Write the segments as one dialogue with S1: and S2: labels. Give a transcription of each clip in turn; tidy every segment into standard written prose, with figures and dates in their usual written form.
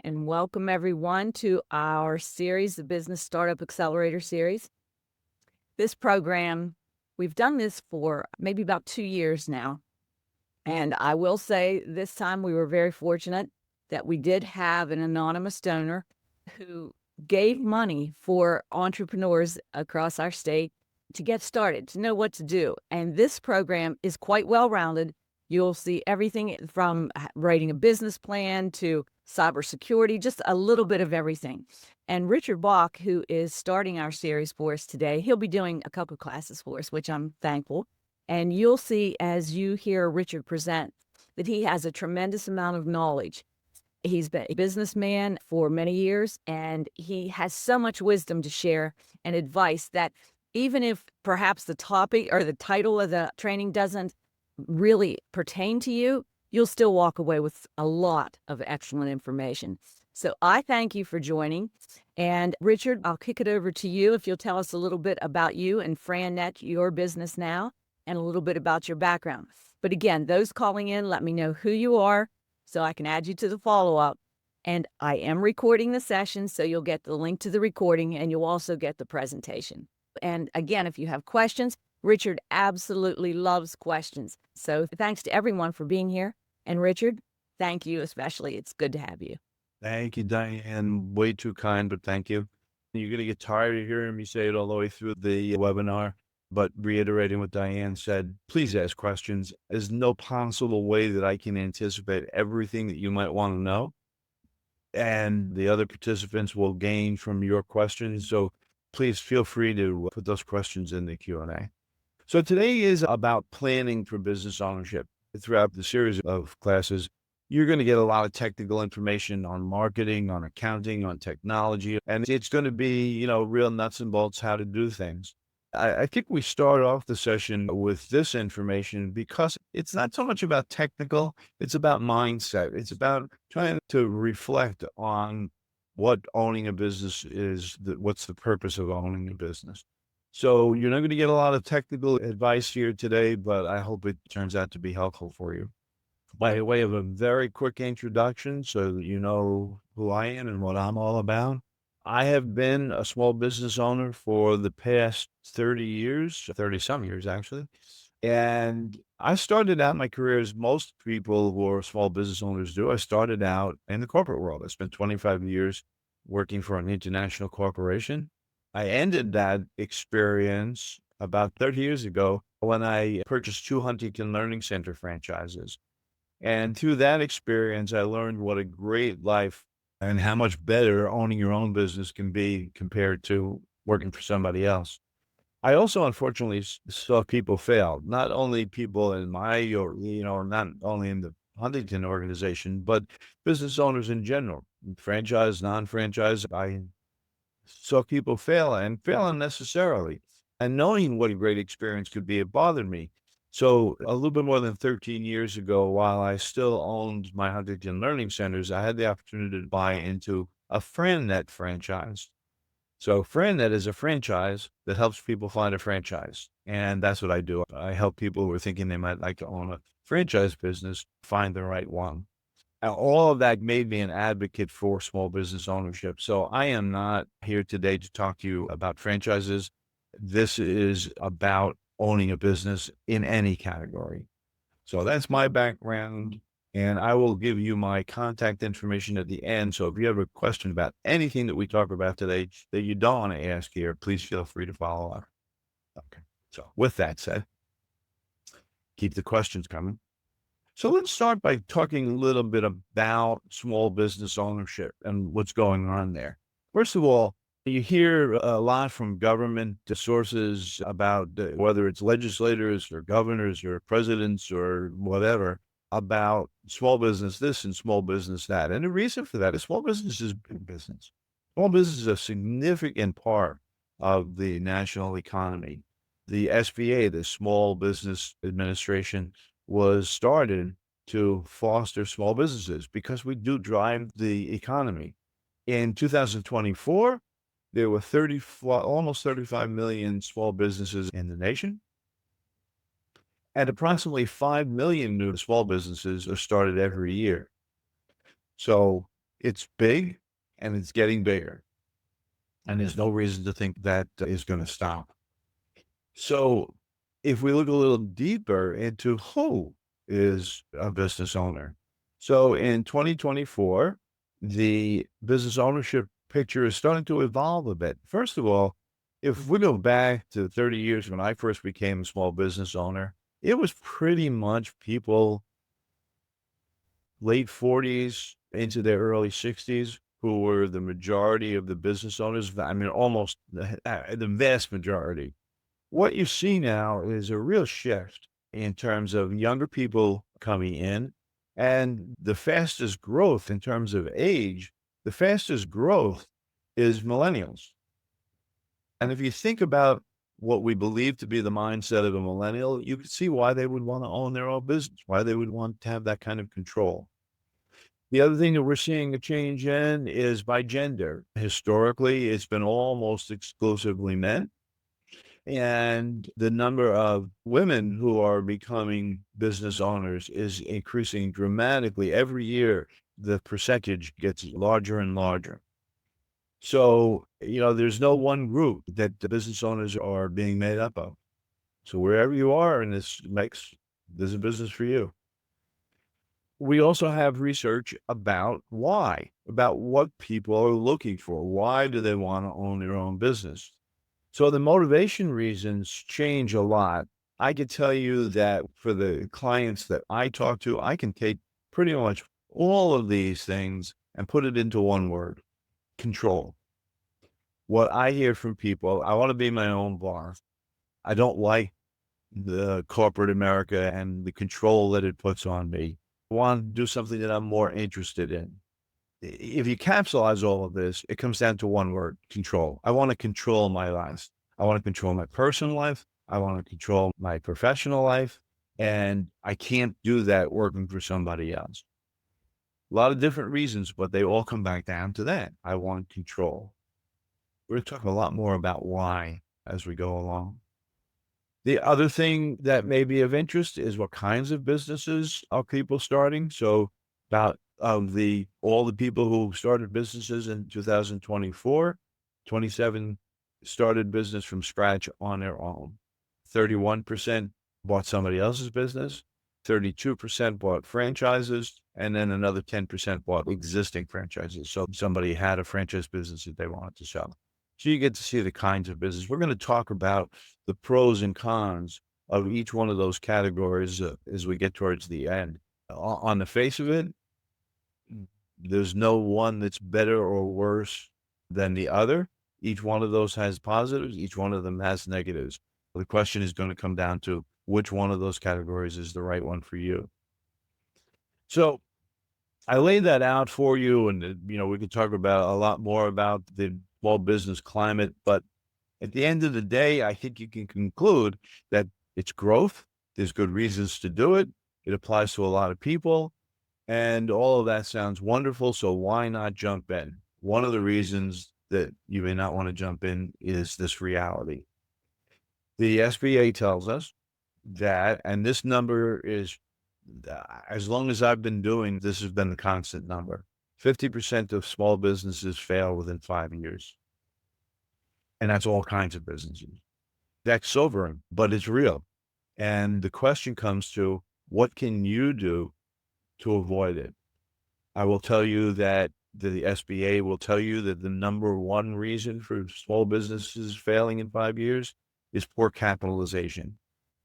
S1: and welcome everyone to our series, the Business Startup Accelerator series. This program, we've done this for maybe about 2 years now. And I will say this time we were very fortunate that we did have an anonymous donor who gave money for entrepreneurs across our state to get started, to know what to do. And this program is quite well-rounded. You'll see everything from writing a business plan to cybersecurity, just a little bit of everything. And Richard Bock, who is starting our series for us today, he'll be doing a couple of classes for us, which I'm thankful. And you'll see as you hear Richard present that he has a tremendous amount of knowledge. He's been a businessman for many years, and he has so much wisdom to share and advice that even if perhaps the topic or the title of the training doesn't really pertain to you, you'll still walk away with a lot of excellent information. So I thank you for joining. And Richard, I'll kick it over to you if you'll tell us a little bit about you and FranNet, your business now, and a little bit about your background. But again, those calling in, let me know who you are so I can add you to the follow-up. And I am recording the session, so you'll get the link to the recording and you'll also get the presentation. And again, if you have questions, Richard absolutely loves questions. So thanks to everyone for being here. And Richard, thank you especially. It's good to have you.
S2: Thank you, Diane. Way too kind, but thank you. You're going to get tired of hearing me say it all the way through the webinar, but reiterating what Diane said, please ask questions. There's no possible way that I can anticipate everything that you might want to know. And the other participants will gain from your questions. So please feel free to put those questions in the Q&A. So today is about planning for business ownership. Throughout the series of classes, you're going to get a lot of technical information on marketing, on accounting, on technology, and it's going to be, real nuts and bolts how to do things. I think we start off the session with this information because it's not so much about technical, it's about mindset. It's about trying to reflect on what owning a business is, what's the purpose of owning a business. So you're not going to get a lot of technical advice here today, but I hope it turns out to be helpful for you. By way of a very quick introduction, so that you know who I am and what I'm all about, I have been a small business owner for the past 30 years, 30 some years actually. And I started out my career as most people who are small business owners do. I started out in the corporate world. I spent 25 years working for an international corporation. I ended that experience about 30 years ago when I purchased 2 Huntington Learning Center franchises. And through that experience, I learned what a great life and how much better owning your own business can be compared to working for somebody else. I also, unfortunately, saw people fail, not only people in not only in the Huntington organization, but business owners in general, franchise, non-franchise. I saw people fail and fail unnecessarily. And knowing what a great experience could be, it bothered me. So a little bit more than 13 years ago, while I still owned my Huntington Learning Centers, I had the opportunity to buy into a FranNet franchise. So FranNet is a franchise that helps people find a franchise. And that's what I do. I help people who are thinking they might like to own a franchise business find the right one. And all of that made me an advocate for small business ownership. So I am not here today to talk to you about franchises. This is about owning a business in any category. So that's my background, and I will give you my contact information at the end. So if you have a question about anything that we talk about today that you don't want to ask here, please feel free to follow up. Okay. So with that said, keep the questions coming. So let's start by talking a little bit about small business ownership and what's going on there. First of all, you hear a lot from government sources about whether it's legislators or governors or presidents or whatever about small business this and small business that. And the reason for that is small business is big business. Small business is a significant part of the national economy. The SBA, the Small Business Administration, was started to foster small businesses because we do drive the economy. In 2024, there were almost 35 million small businesses in the nation, and approximately 5 million new small businesses are started every year. So It's big and it's getting bigger. And there's no reason to think that is going to stop. So if we look a little deeper into who is a business owner. So in 2024, the business ownership picture is starting to evolve a bit. First of all, if we go back to 30 years when I first became a small business owner, it was pretty much people late 40s into their early 60s who were the majority of the business owners. I mean, almost the vast majority. What you see now is a real shift in terms of younger people coming in, and the fastest growth in terms of age, the fastest growth is millennials. And if you think about what we believe to be the mindset of a millennial, you can see why they would want to own their own business, why they would want to have that kind of control. The other thing that we're seeing a change in is by gender. Historically, it's been almost exclusively men. And the number of women who are becoming business owners is increasing dramatically. Every year, the percentage gets larger and larger. So, there's no one group that the business owners are being made up of. So wherever you are in this mix, there's a business for you. We also have research about why, about what people are looking for. Why do they want to own their own business? So the motivation reasons change a lot. I could tell you that for the clients that I talk to, I can take pretty much all of these things and put it into one word: control. What I hear from people, I want to be my own boss. I don't like the corporate America and the control that it puts on me. I want to do something that I'm more interested in. If you capsulize all of this, it comes down to one word: control. I want to control my life. I want to control my personal life. I want to control my professional life. And I can't do that working for somebody else. A lot of different reasons, but they all come back down to that. I want control. We're going to talk a lot more about why as we go along. The other thing that may be of interest is what kinds of businesses are people starting. So about all the people who started businesses in 2024, 27 started business from scratch on their own. 31% bought somebody else's business, 32% bought franchises, and then another 10% bought existing franchises. So somebody had a franchise business that they wanted to sell. So you get to see the kinds of business. We're going to talk about the pros and cons of each one of those categories as we get towards the end. On the face of it, there's no one that's better or worse than the other. Each one of those has positives. Each one of them has negatives. The question is going to come down to which one of those categories is the right one for you. So I laid that out for you, and we could talk about a lot more about the small business climate, but at the end of the day, I think you can conclude that it's growth. There's good reasons to do it. It applies to a lot of people, and all of that sounds wonderful. So why not jump in? One of the reasons that you may not want to jump in is this reality. The SBA tells us that, and this number is, as long as I've been doing, this has been the constant number. 50% of small businesses fail within 5 years. And that's all kinds of businesses. That's sobering, but it's real. And the question comes to, what can you do to avoid it? I will tell you that the SBA will tell you that the number one reason for small businesses failing in 5 years is poor capitalization.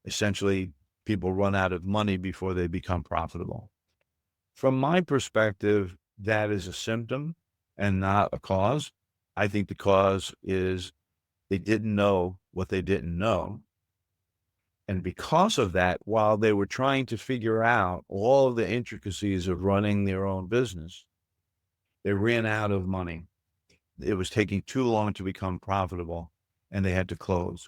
S2: Essentially, people run out of money before they become profitable. From my perspective, that is a symptom and not a cause. I think the cause is they didn't know what they didn't know. And because of that, while they were trying to figure out all of the intricacies of running their own business, they ran out of money. It was taking too long to become profitable, and they had to close.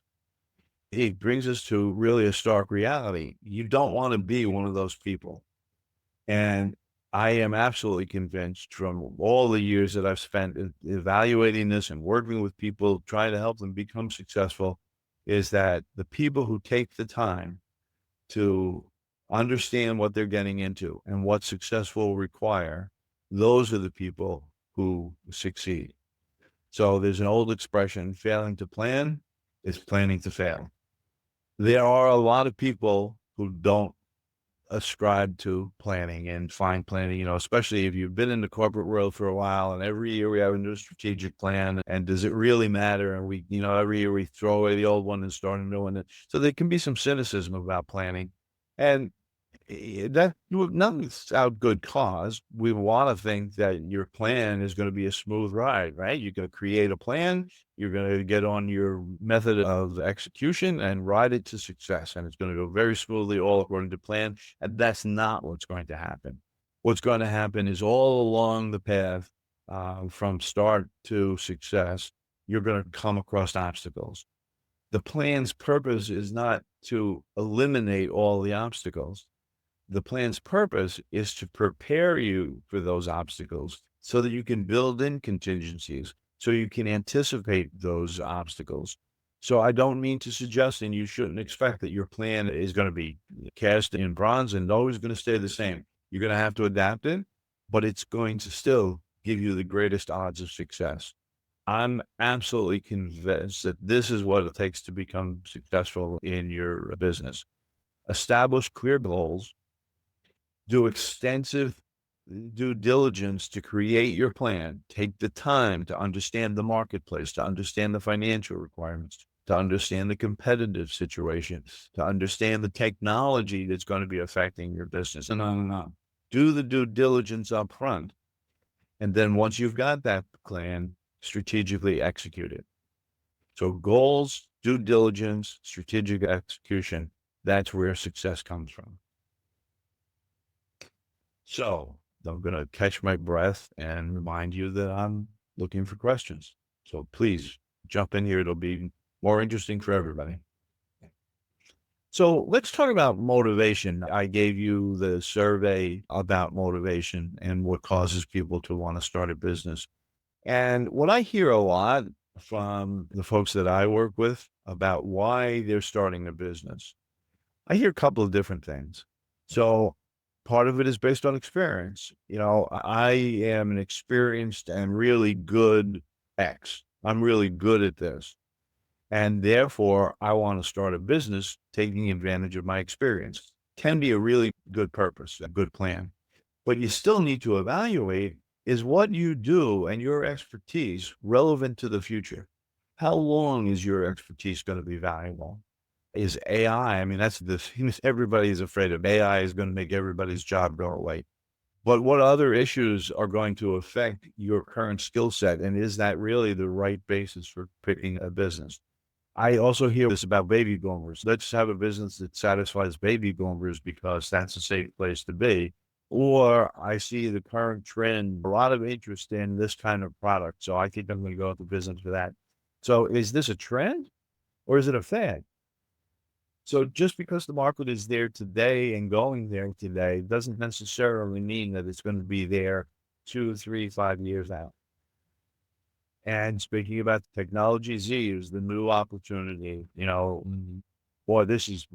S2: It brings us to really a stark reality. You don't want to be one of those people. And I am absolutely convinced from all the years that I've spent evaluating this and working with people, trying to help them become successful, is that the people who take the time to understand what they're getting into and what success will require those are the people who succeed. So there's an old expression, failing to plan is planning to fail. There are a lot of people who don't ascribe to planning and find planning, especially if you've been in the corporate world for a while and every year we have a new strategic plan. And does it really matter? And every year we throw away the old one and start a new one. So there can be some cynicism about planning. And that none without good cause. We want to think that your plan is going to be a smooth ride, right? You're going to create a plan, you're going to get on your method of execution and ride it to success. And it's going to go very smoothly, all according to plan. And that's not what's going to happen. What's going to happen is all along the path from start to success, you're going to come across obstacles. The plan's purpose is not to eliminate all the obstacles. The plan's purpose is to prepare you for those obstacles so that you can build in contingencies, so you can anticipate those obstacles. So I don't mean to suggest, and you shouldn't expect that your plan is going to be cast in bronze and always going to stay the same. You're going to have to adapt it, but it's going to still give you the greatest odds of success. I'm absolutely convinced that this is what it takes to become successful in your business. Establish clear goals, do extensive due diligence to create your plan. Take the time to understand the marketplace, to understand the financial requirements, to understand the competitive situation, to understand the technology that's going to be affecting your business, and on and on. Do the due diligence up front. And then once you've got that plan, strategically execute it. So goals, due diligence, strategic execution, that's where success comes from. So I'm going to catch my breath and remind you that I'm looking for questions. So please jump in here. It'll be more interesting for everybody. So let's talk about motivation. I gave you the survey about motivation and what causes people to want to start a business. And what I hear a lot from the folks that I work with about why they're starting a business, I hear a couple of different things. So part of it is based on experience. I am an experienced and really good X. I'm really good at this. And therefore, I want to start a business taking advantage of my experience. Can be a really good purpose, a good plan. But you still need to evaluate, is what you do and your expertise relevant to the future? How long is your expertise going to be valuable? Is AI, I mean, that's the thing everybody's afraid of. AI is going to make everybody's job go away. But what other issues are going to affect your current skill set? And is that really the right basis for picking a business? I also hear this about baby boomers. Let's have a business that satisfies baby boomers because that's a safe place to be. Or I see the current trend, a lot of interest in this kind of product. So I think I'm going to go into business for that. So is this a trend or is it a fad? So just because the market is there today and going there today doesn't necessarily mean that it's going to be there 2, 3, 5 years out. And speaking about technology, Z is the new opportunity. Boy, this is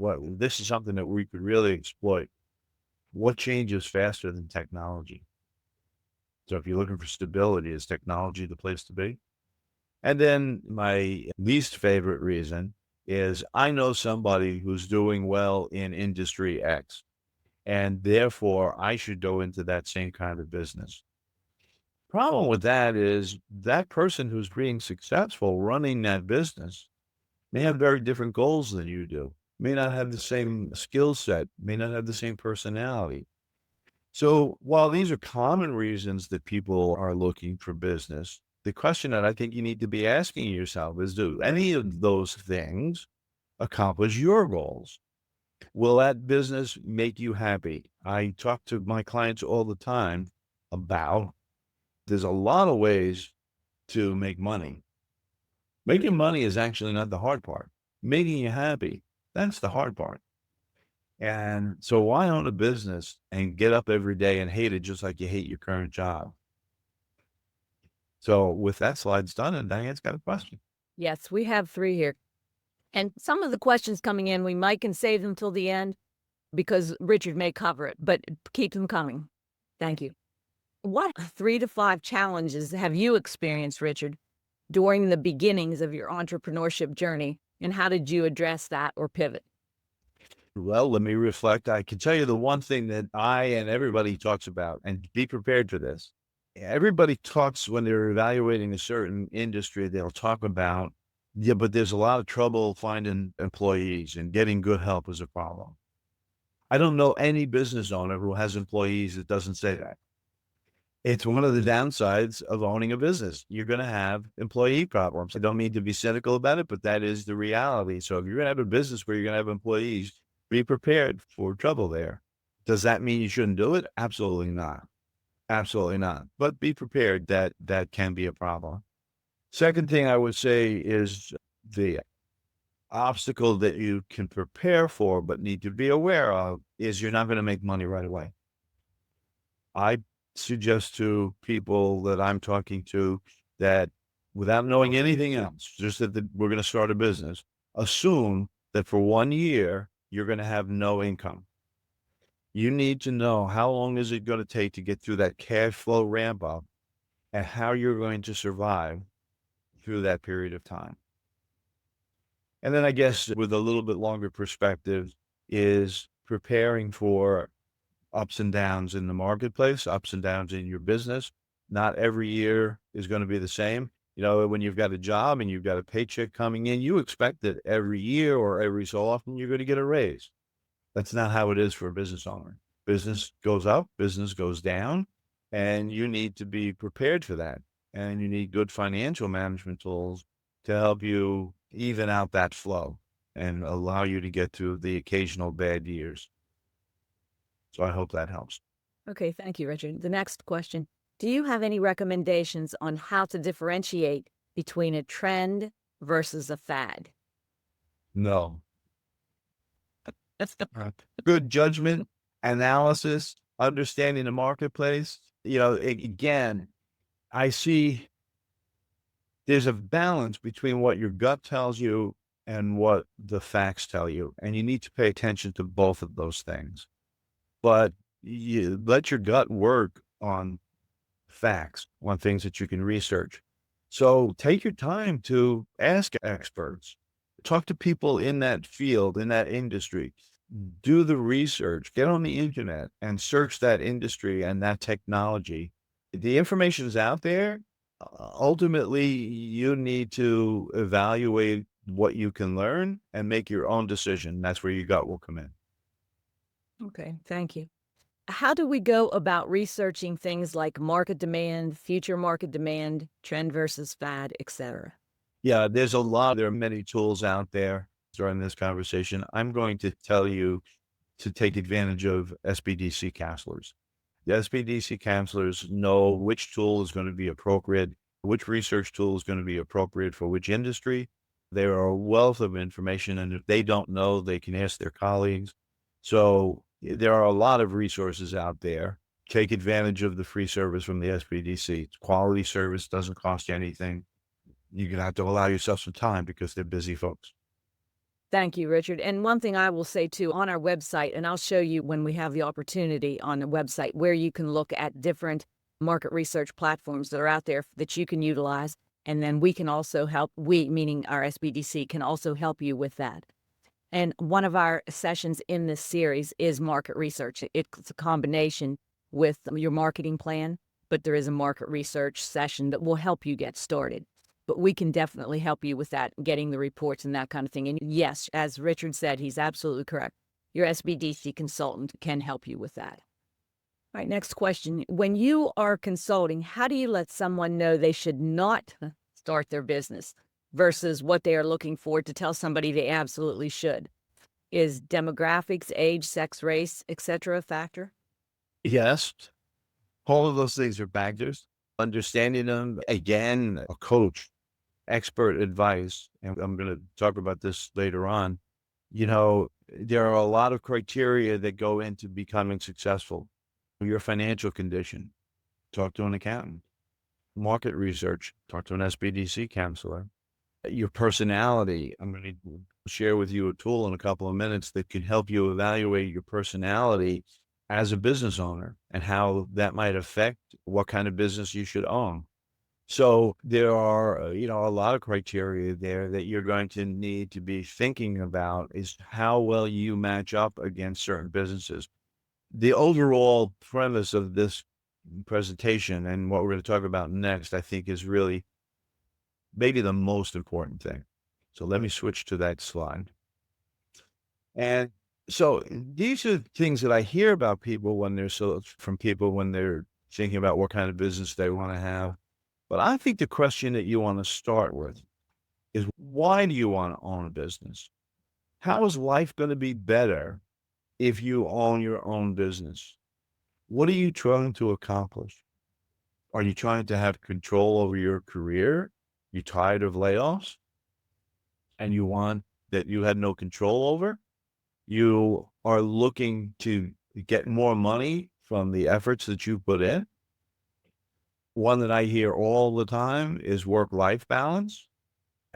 S2: something that we could really exploit. What changes faster than technology? So if you're looking for stability, is technology the place to be? And then my least favorite reason is I know somebody who's doing well in industry X, and therefore I should go into that same kind of business. Problem with that is that person who's being successful running that business may have very different goals than you do, may not have the same skill set, may not have the same personality. So while these are common reasons that people are looking for business, the question that I think you need to be asking yourself is, do any of those things accomplish your goals? Will that business make you happy? I talk to my clients all the time about there's a lot of ways to make money. Making money is actually not the hard part. Making you happy, that's the hard part. And so why own a business and get up every day and hate it just like you hate your current job? So with that slides done, and Diane's got a question.
S1: Yes, we have 3 here. And some of the questions coming in, we might can save them till the end because Richard may cover it, but keep them coming. Thank you. What 3 to 5 challenges have you experienced, Richard, during the beginnings of your entrepreneurship journey, and how did you address that or pivot?
S2: Well, let me reflect. I can tell you the one thing that I and everybody talks about, and be prepared for this. Everybody talks when they're evaluating a certain industry, they'll talk about, yeah, but there's a lot of trouble finding employees and getting good help is a problem. I don't know any business owner who has employees that doesn't say that. It's one of the downsides of owning a business. You're going to have employee problems. I don't mean to be cynical about it, but that is the reality. So if you're going to have a business where you're going to have employees, be prepared for trouble there. Does that mean you shouldn't do it? Absolutely not. Absolutely not. But be prepared that that can be a problem. Second thing I would say is the obstacle that you can prepare for, but need to be aware of is you're not going to make money right away. I suggest to people that I'm talking to that without knowing anything else, just that we're going to start a business, assume that for 1 year, you're going to have no income. You need to know how long is it going to take to get through that cash flow ramp up and how you're going to survive through that period of time. And then I guess with a little bit longer perspective is preparing for ups and downs in the marketplace, ups and downs in your business. Not every year is going to be the same. You know, when you've got a job and you've got a paycheck coming in, you expect that every year or every so often you're going to get a raise. That's not how it is for a business owner. Business goes up, business goes down, and you need to be prepared for that. And you need good financial management tools to help you even out that flow and allow you to get through the occasional bad years. So I hope that helps.
S1: Okay, thank you, Richard. The next question, do you have any recommendations on how to differentiate between a trend versus a fad?
S2: No. Good judgment, analysis, understanding the marketplace. You know, again, I see there's a balance between what your gut tells you and what the facts tell you. And you need to pay attention to both of those things. But you let your gut work on facts, on things that you can research. So take your time to ask experts, talk to people in that field, in that industry, do the research, get on the internet and search that industry and that technology. The information is out there. Ultimately, you need to evaluate what you can learn and make your own decision. That's where your gut will come in.
S1: Okay, thank you. How do we go about researching things like market demand, future market demand, trend versus fad, etc.?
S2: Yeah, there are many tools out there during this conversation. I'm going to tell you to take advantage of SBDC counselors. The SBDC counselors know which tool is going to be appropriate, which research tool is going to be appropriate for which industry. There are a wealth of information, and if they don't know, they can ask their colleagues. So there are a lot of resources out there. Take advantage of the free service from the SBDC. It's quality service, doesn't cost you anything. You're going to have to allow yourself some time because they're busy folks.
S1: Thank you, Richard. And one thing I will say too, on our website, and I'll show you when we have the opportunity on the website, where you can look at different market research platforms that are out there that you can utilize. And then we can also help, we, meaning our SBDC, can also help you with that. And one of our sessions in this series is market research. It's a combination with your marketing plan, but there is a market research session that will help you get started. But we can definitely help you with that, getting the reports and that kind of thing. And yes, as Richard said, he's absolutely correct. Your SBDC consultant can help you with that. All right, next question. When you are consulting, how do you let someone know they should not start their business versus what they are looking for to tell somebody they absolutely should? Is demographics, age, sex, race, etc. a factor?
S2: Yes, all of those things are factors. Understanding them, again, a coach, expert advice, and I'm going to talk about this later on. You know, there are a lot of criteria that go into becoming successful. Your financial condition, talk to an accountant. Market research, talk to an SBDC counselor. Your personality, I'm going to share with you a tool in a couple of minutes that can help you evaluate your personality as a business owner and how that might affect what kind of business you should own. So there are, a lot of criteria there that you're going to need to be thinking about is how well you match up against certain businesses. The overall premise of this presentation and what we're going to talk about next, I think, is really maybe the most important thing. So let me switch to that slide. And so these are things that I hear about people when from people when they're thinking about what kind of business they want to have. But I think the question that you want to start with is, why do you want to own a business? How is life going to be better if you own your own business? What are you trying to accomplish? Are you trying to have control over your career? You tired of layoffs and you want that you had no control over? You are looking to get more money from the efforts that you put in? One that I hear all the time is work-life balance.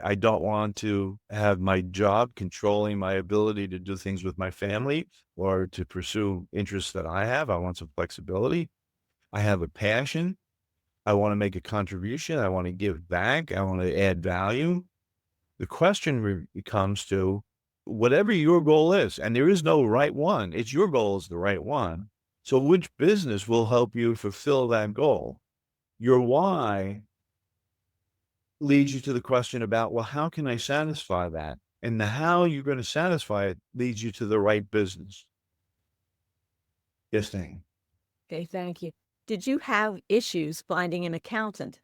S2: I don't want to have my job controlling my ability to do things with my family or to pursue interests that I have. I want some flexibility. I have a passion. I want to make a contribution. I want to give back. I want to add value. The question comes to whatever your goal is, and there is no right one. It's your goal is the right one. So which business will help you fulfill that goal? Your why leads you to the question about, well, how can I satisfy that? And the how you're going to satisfy it leads you to the right business. Yes, thing.
S1: Okay, thank you. Did you have issues finding an accountant?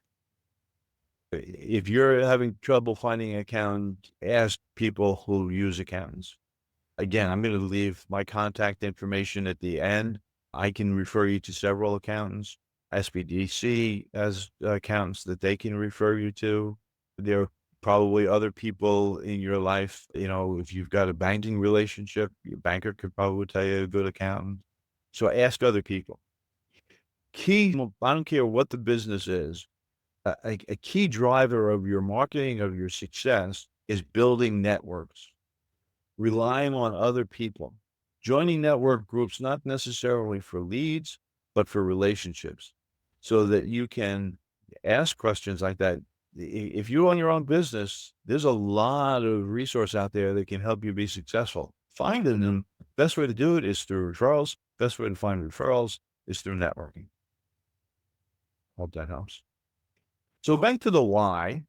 S2: If you're having trouble finding an accountant, ask people who use accountants. Again, I'm going to leave my contact information at the end. I can refer you to several accountants. SBDC has accountants that they can refer you to. There are probably other people in your life. If you've got a banking relationship, your banker could probably tell you a good accountant. So ask other people. I don't care what the business is, a key driver of your marketing, of your success, is building networks, relying on other people, joining network groups, not necessarily for leads, but for relationships, so that you can ask questions like that. If you own your own business, there's a lot of resource out there that can help you be successful. Finding them, best way to do it is through referrals. Best way to find referrals is through networking. Hope that helps. So back to the why,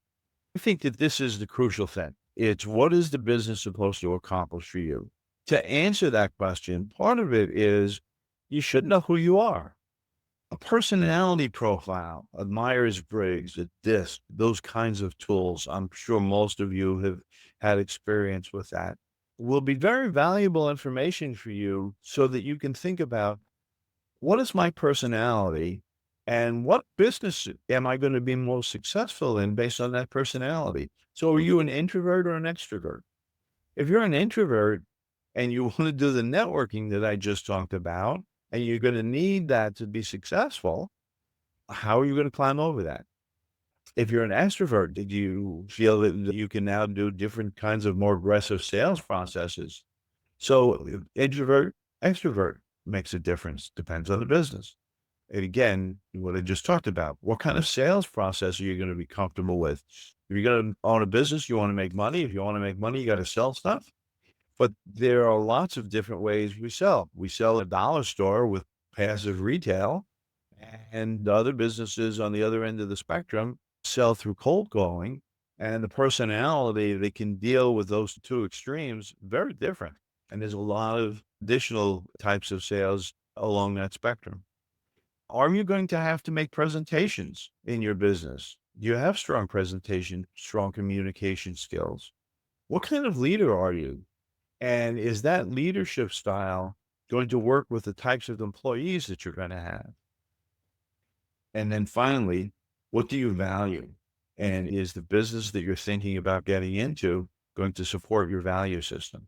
S2: I think that this is the crucial thing. It's what is the business supposed to accomplish for you? To answer that question, part of it is you should know who you are. A personality profile, a Myers-Briggs, a DISC, those kinds of tools, I'm sure most of you have had experience with that, will be very valuable information for you so that you can think about, what is my personality and what business am I going to be most successful in based on that personality? So are you an introvert or an extrovert? If you're an introvert and you want to do the networking that I just talked about, and you're going to need that to be successful, how are you going to climb over that? If you're an extrovert, did you feel that you can now do different kinds of more aggressive sales processes? So introvert, extrovert makes a difference, depends on the business. And again, what I just talked about, what kind of sales process are you going to be comfortable with? If you're going to own a business, you want to make money. If you want to make money, you got to sell stuff. But there are lots of different ways we sell. We sell at a dollar store with passive retail, and other businesses on the other end of the spectrum sell through cold calling. And the personality that can deal with those two extremes, very different. And there's a lot of additional types of sales along that spectrum. Are you going to have to make presentations in your business? Do you have strong presentation, strong communication skills? What kind of leader are you? And is that leadership style going to work with the types of employees that you're going to have? And then finally, what do you value? And is the business that you're thinking about getting into going to support your value system?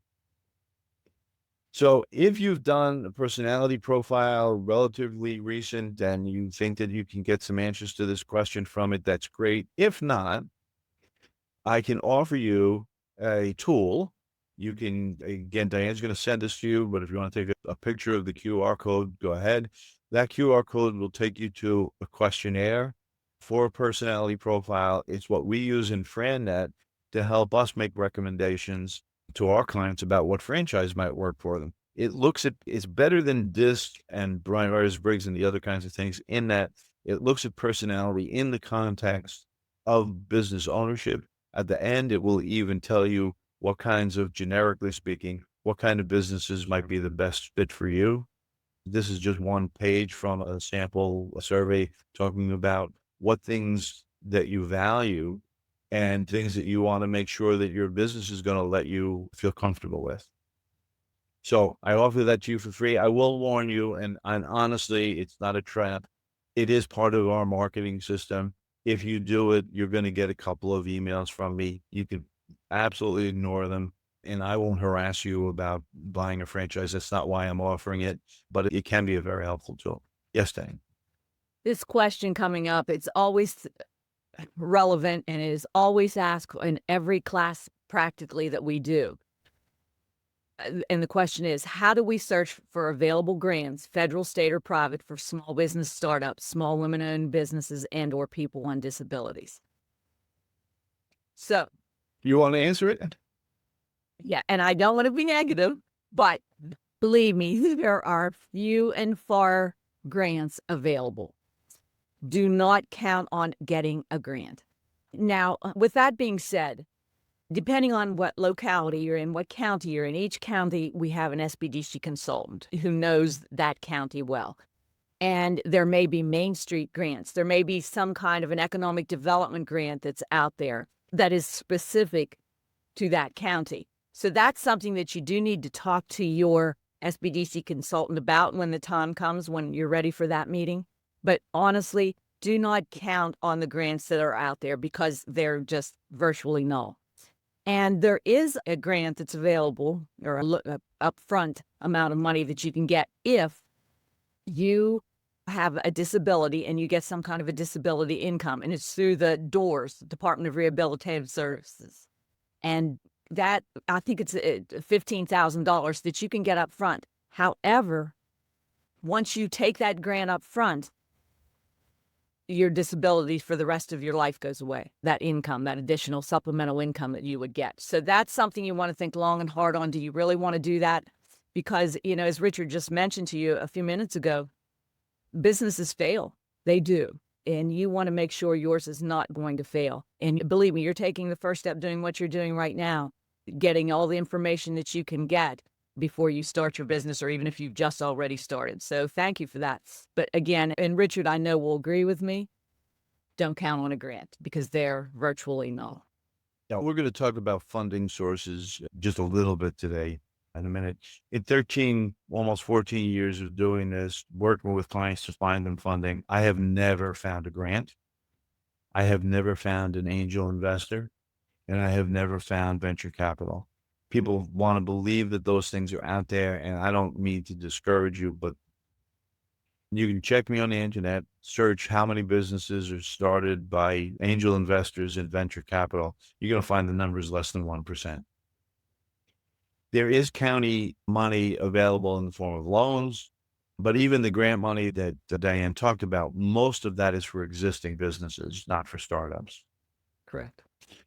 S2: So if you've done a personality profile relatively recent and you think that you can get some answers to this question from it, that's great. If not, I can offer you a tool You can, again, Diane's going to send this to you, but if you want to take a picture of the QR code, go ahead. That QR code will take you to a questionnaire for a personality profile. It's what we use in FranNet to help us make recommendations to our clients about what franchise might work for them. It's better than DISC and Brian Myers-Briggs and the other kinds of things in that it looks at personality in the context of business ownership. At the end, it will even tell you what kinds of, generically speaking, what kind of businesses might be the best fit for you. This is just one page from a sample survey talking about what things that you value and things that you want to make sure that your business is going to let you feel comfortable with. So I offer that to you for free. I will warn you, and honestly, it's not a trap. It is part of our marketing system. If you do it, you're going to get a couple of emails from me. You can absolutely ignore them, and I won't harass you about buying a franchise. That's not why I'm offering it, but it can be a very helpful tool. Yes, Dan.
S1: This question coming up, it's always relevant and it is always asked in every class practically that we do. And the question is, how do we search for available grants, federal, state, or private, for small business startups, small women-owned businesses, and or people on disabilities? So,
S2: You want to answer it?
S1: yeah, and I don't want to be negative, but believe me, there are few and far grants available. Do not count on getting a grant. Now, with that being said, depending on what locality you're in, what county you're in, each county, we have an SBDC consultant who knows that county well. And there may be Main Street grants. There may be some kind of an economic development grant that's out there that is specific to that county. So that's something that you do need to talk to your SBDC consultant about when the time comes, when you're ready for that meeting. But honestly, do not count on the grants that are out there because they're just virtually null. And there is a grant that's available, or a upfront amount of money that you can get if you have a disability and you get some kind of a disability income, and it's through the DOORS, Department of Rehabilitative Services. And that, I think it's $15,000 that you can get up front. However, once you take that grant up front, your disability for the rest of your life goes away. That income, that additional supplemental income that you would get. So that's something you want to think long and hard on. Do you really want to do that? Because, you know, as Richard just mentioned to you a few minutes ago, businesses fail. They do. And you want to make sure yours is not going to fail. And believe me, you're taking the first step doing what you're doing right now, getting all the information that you can get before you start your business, or even if you've just already started. So thank you for that. But again, and Richard, I know will agree with me, don't count on a grant because they're virtually null.
S2: Now, we're going to talk about funding sources just a little bit today in a minute. In 13, almost 14 years of doing this, working with clients to find them funding, I have never found a grant. I have never found an angel investor, and I have never found venture capital. People want to believe that those things are out there, and I don't mean to discourage you, but you can check me on the internet, search how many businesses are started by angel investors in venture capital. You're going to find the numbers less than 1%. There is county money available in the form of loans, but even the grant money that Diane talked about, most of that is for existing businesses, not for startups.
S1: Correct.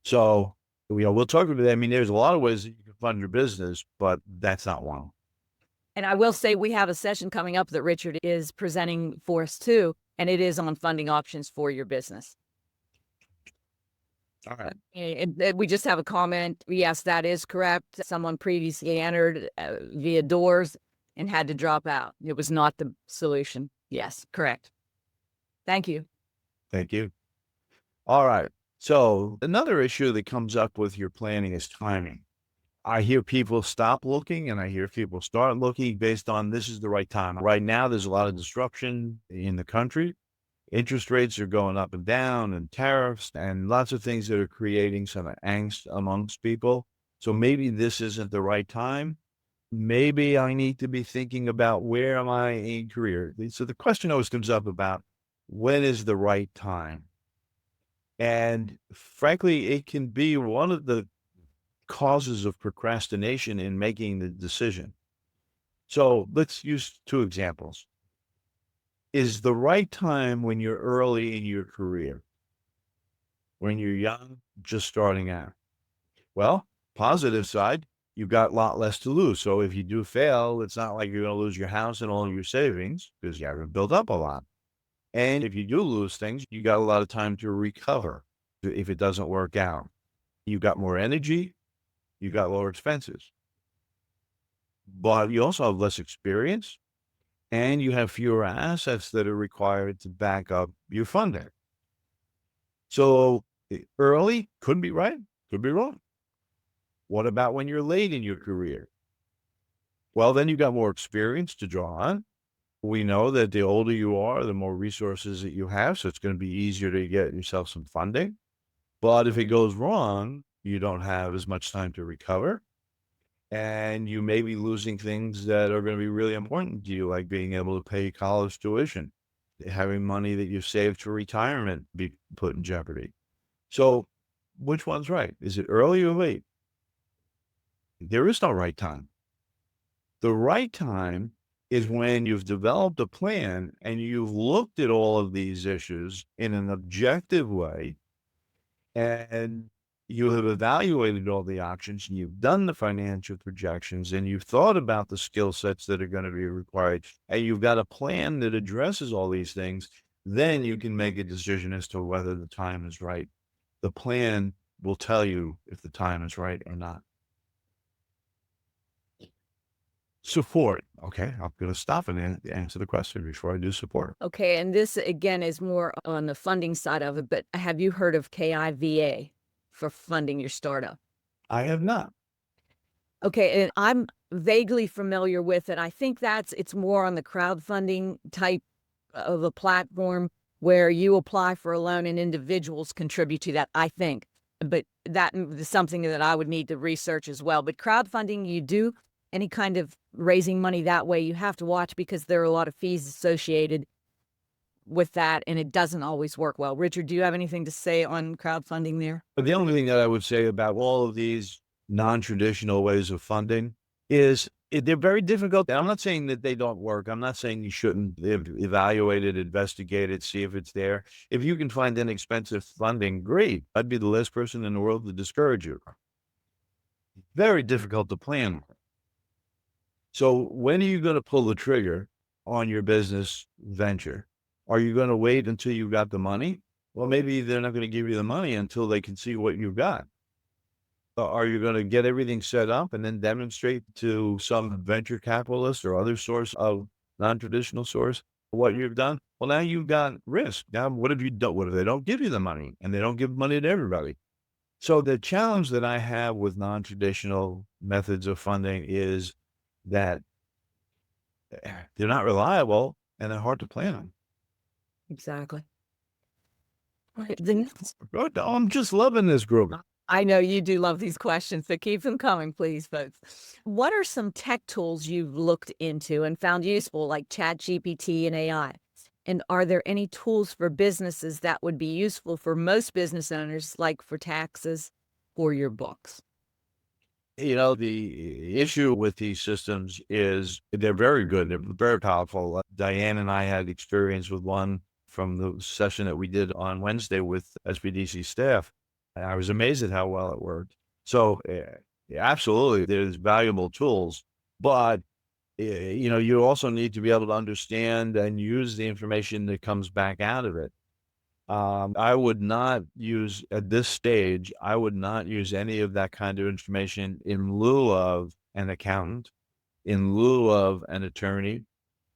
S2: So, we'll talk about that. I mean, there's a lot of ways that you can fund your business, but that's not one.
S1: And I will say we have a session coming up that Richard is presenting for us too, and it is on funding options for your business.
S2: All right.
S1: And we just have a comment. Yes, that is correct. Someone previously entered via DOORS and had to drop out. It was not the solution. Yes, correct. Thank you.
S2: Thank you. All right. So another issue that comes up with your planning is timing. I hear people stop looking and I hear people start looking based on this is the right time. Right now, there's a lot of disruption in the country. Interest rates are going up and down, and tariffs and lots of things that are creating some angst amongst people. So maybe this isn't the right time. Maybe I need to be thinking about where am I in career. So the question always comes up about when is the right time? And frankly, it can be one of the causes of procrastination in making the decision. So let's use two examples. Is the right time when you're early in your career, when you're young, just starting out? Well, positive side, you've got a lot less to lose. So if you do fail, it's not like you're going to lose your house and all your savings because you haven't built up a lot. And if you do lose things, you got a lot of time to recover if it doesn't work out. You got more energy, you got lower expenses, but you also have less experience and you have fewer assets that are required to back up your funding. So early could be right, could be wrong. What about when you're late in your career? Well, then you got more experience to draw on. We know that the older you are, the more resources that you have. So it's going to be easier to get yourself some funding. But if it goes wrong, you don't have as much time to recover. And you may be losing things that are going to be really important to you, like being able to pay college tuition, having money that you saved for retirement be put in jeopardy. So which one's right? Is it early or late? There is no right time. The right time is when you've developed a plan and you've looked at all of these issues in an objective way and you have evaluated all the options and you've done the financial projections and you've thought about the skill sets that are going to be required and you've got a plan that addresses all these things, then you can make a decision as to whether the time is right. The plan will tell you if the time is right or not. Support. Okay, I'm going to stop and answer the question before I do support.
S1: Okay, and this again is more on the funding side of it, but have you heard of KIVA for funding your startup?
S2: I have not.
S1: Okay, and I'm vaguely familiar with it. I think it's more on the crowdfunding type of a platform where you apply for a loan and individuals contribute to that, I think. But that is something that I would need to research as well. But crowdfunding, you do any kind of raising money that way, you have to watch because there are a lot of fees associated with that, and it doesn't always work well. Richard, do you have anything to say on crowdfunding there?
S2: But the only thing that I would say about all of these non-traditional ways of funding is they're very difficult. And I'm not saying that they don't work. I'm not saying you shouldn't evaluate it, investigate it, see if it's there. If you can find inexpensive funding, great. I'd be the last person in the world to discourage you. Very difficult to plan. So when are you going to pull the trigger on your business venture? Are you going to wait until you've got the money? Well, maybe they're not going to give you the money until they can see what you've got. Are you going to get everything set up and then demonstrate to some venture capitalist or other source of non-traditional source what you've done? Well, now you've got risk. Now, what have you done? What if they don't give you the money and they don't give money to everybody? So the challenge that I have with non-traditional methods of funding is that they're not reliable and they're hard to plan on.
S1: Exactly.
S2: I'm just loving this group.
S1: I know you do love these questions, so keep them coming, please, folks. What are some tech tools you've looked into and found useful, like ChatGPT and AI? And are there any tools for businesses that would be useful for most business owners, like for taxes or your books?
S2: You know, the issue with these systems is they're very good. They're very powerful. Diane and I had experience with one from the session that we did on Wednesday with SBDC staff. I was amazed at how well it worked. So absolutely, there's valuable tools, but you also need to be able to understand and use the information that comes back out of it. I would not use at this stage, I would not use any of that kind of information in lieu of an accountant, in lieu of an attorney,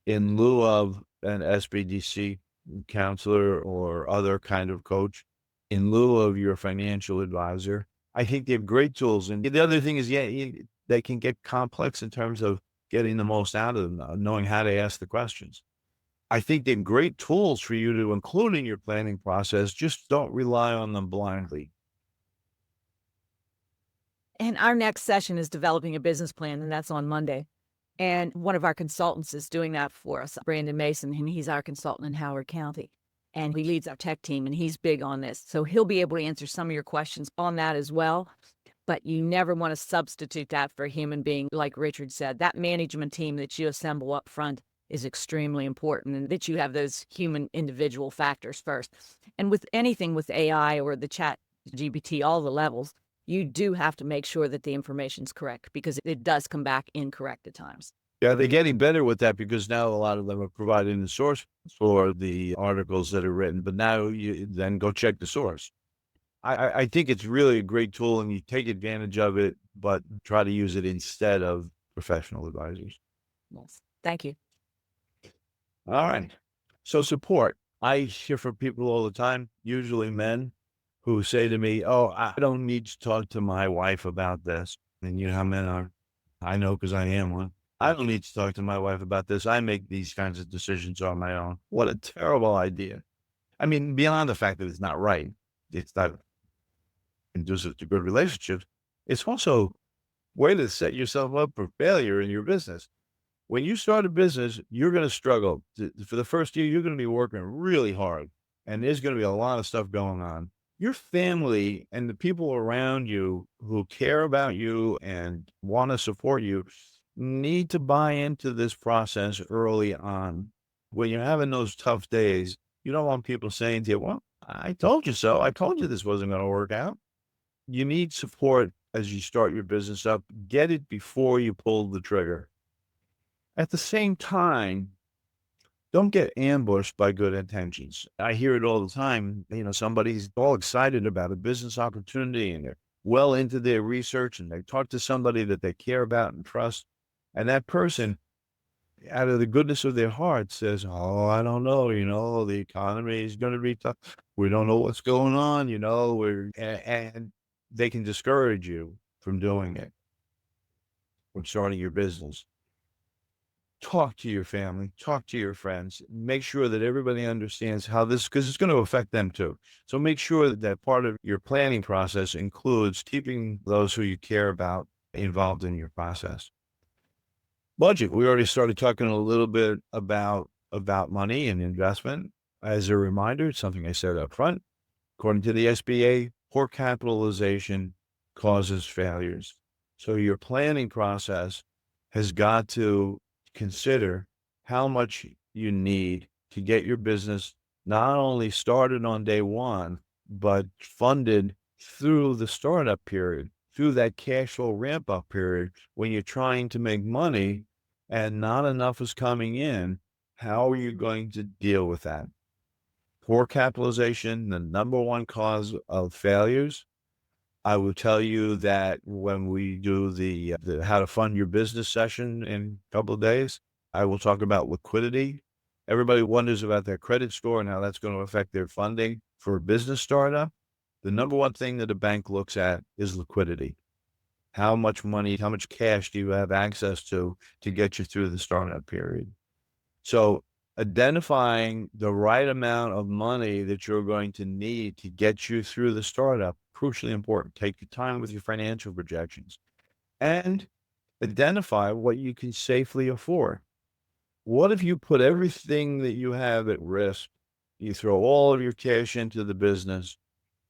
S2: in lieu of an SBDC counselor or other kind of coach, in lieu of your financial advisor. I think they have great tools. And the other thing is, they can get complex in terms of getting the most out of them, knowing how to ask the questions. I think they're great tools for you to include in your planning process. Just don't rely on them blindly.
S1: And our next session is developing a business plan, and that's on Monday. And one of our consultants is doing that for us, Brandon Mason, and he's our consultant in Howard County. And he leads our tech team, and he's big on this. So he'll be able to answer some of your questions on that as well. but you never want to substitute that for a human being. Like Richard said, that management team that you assemble up front is extremely important, and that you have those human individual factors first. And with anything with AI or the chat GPT, all the levels, you do have to make sure that the information's correct, because it does come back incorrect at times.
S2: Yeah, they're getting better with that because now a lot of them are providing the source for the articles that are written, but now you then go check the source. I think it's really a great tool, and you take advantage of it, but try to use it instead of professional advisors.
S1: Yes. Thank you.
S2: All right. So support. I hear from people all the time, usually men, who say to me, "Oh, I don't need to talk to my wife about this." And you know how men are. I know because I am one. I don't need to talk to my wife about this. I make these kinds of decisions on my own. What a terrible idea. I mean, beyond the fact that it's not right, it's not conducive to good relationships. It's also a way to set yourself up for failure in your business. When you start a business, you're going to struggle. For the first year, you're going to be working really hard, and there's going to be a lot of stuff going on. Your family and the people around you who care about you and want to support you need to buy into this process early on. When you're having those tough days, you don't want people saying to you, "Well, I told you so. I told you this wasn't going to work out." You need support as you start your business up. Get it before you pull the trigger. At the same time, don't get ambushed by good intentions. I hear it all the time. Somebody's all excited about a business opportunity and they're well into their research and they talk to somebody that they care about and trust. And that person, out of the goodness of their heart, says, "Oh, I don't know. The economy is going to be tough. We don't know what's going on. And they can discourage you from doing it, from starting your business. Talk to your family, talk to your friends, make sure that everybody understands how this, because it's going to affect them too. So make sure that part of your planning process includes keeping those who you care about involved in your process. Budget. We already started talking a little bit about money and investment. As a reminder, it's something I said up front. According to the SBA, poor capitalization causes failures. So your planning process has got to consider how much you need to get your business not only started on day one, but funded through the startup period, through that cash flow ramp up period when you're trying to make money and not enough is coming in. How are you going to deal with that? Poor capitalization, the number one cause of failures. I will tell you that when we do the how to fund your business session in a couple of days, I will talk about liquidity. Everybody wonders about their credit score and how that's going to affect their funding for a business startup. The number one thing that a bank looks at is liquidity. How much money, how much cash do you have access to get you through the startup period? So identifying the right amount of money that you're going to need to get you through the startup, crucially important. Take your time with your financial projections and identify what you can safely afford. What if you put everything that you have at risk? You throw all of your cash into the business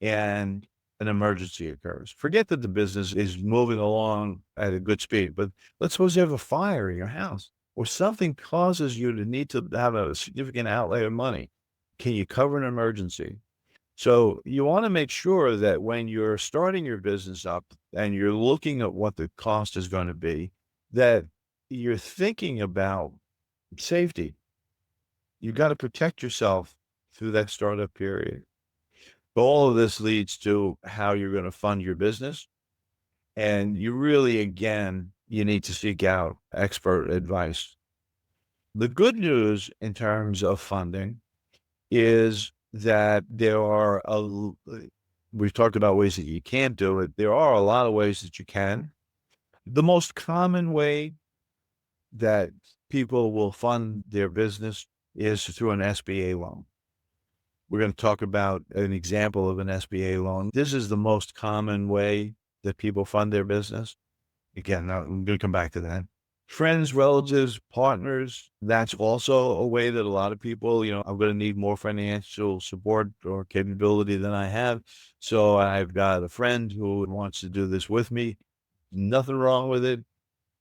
S2: and an emergency occurs. Forget that the business is moving along at a good speed, but let's suppose you have a fire in your house or something causes you to need to have a significant outlay of money. Can you cover an emergency? So you want to make sure that when you're starting your business up and you're looking at what the cost is going to be, that you're thinking about safety. You got to protect yourself through that startup period. All of this leads to how you're going to fund your business. And you really, again, you need to seek out expert advice. The good news in terms of funding is that we've talked about ways that you can't do it. There are a lot of ways that you can. The most common way that people will fund their business is through an SBA loan. We're going to talk about an example of an SBA loan. This is the most common way that people fund their business. Again, I'm going to come back to that. Friends, relatives, partners, that's also a way that a lot of people, I'm going to need more financial support or capability than I have. So I've got a friend who wants to do this with me. Nothing wrong with it.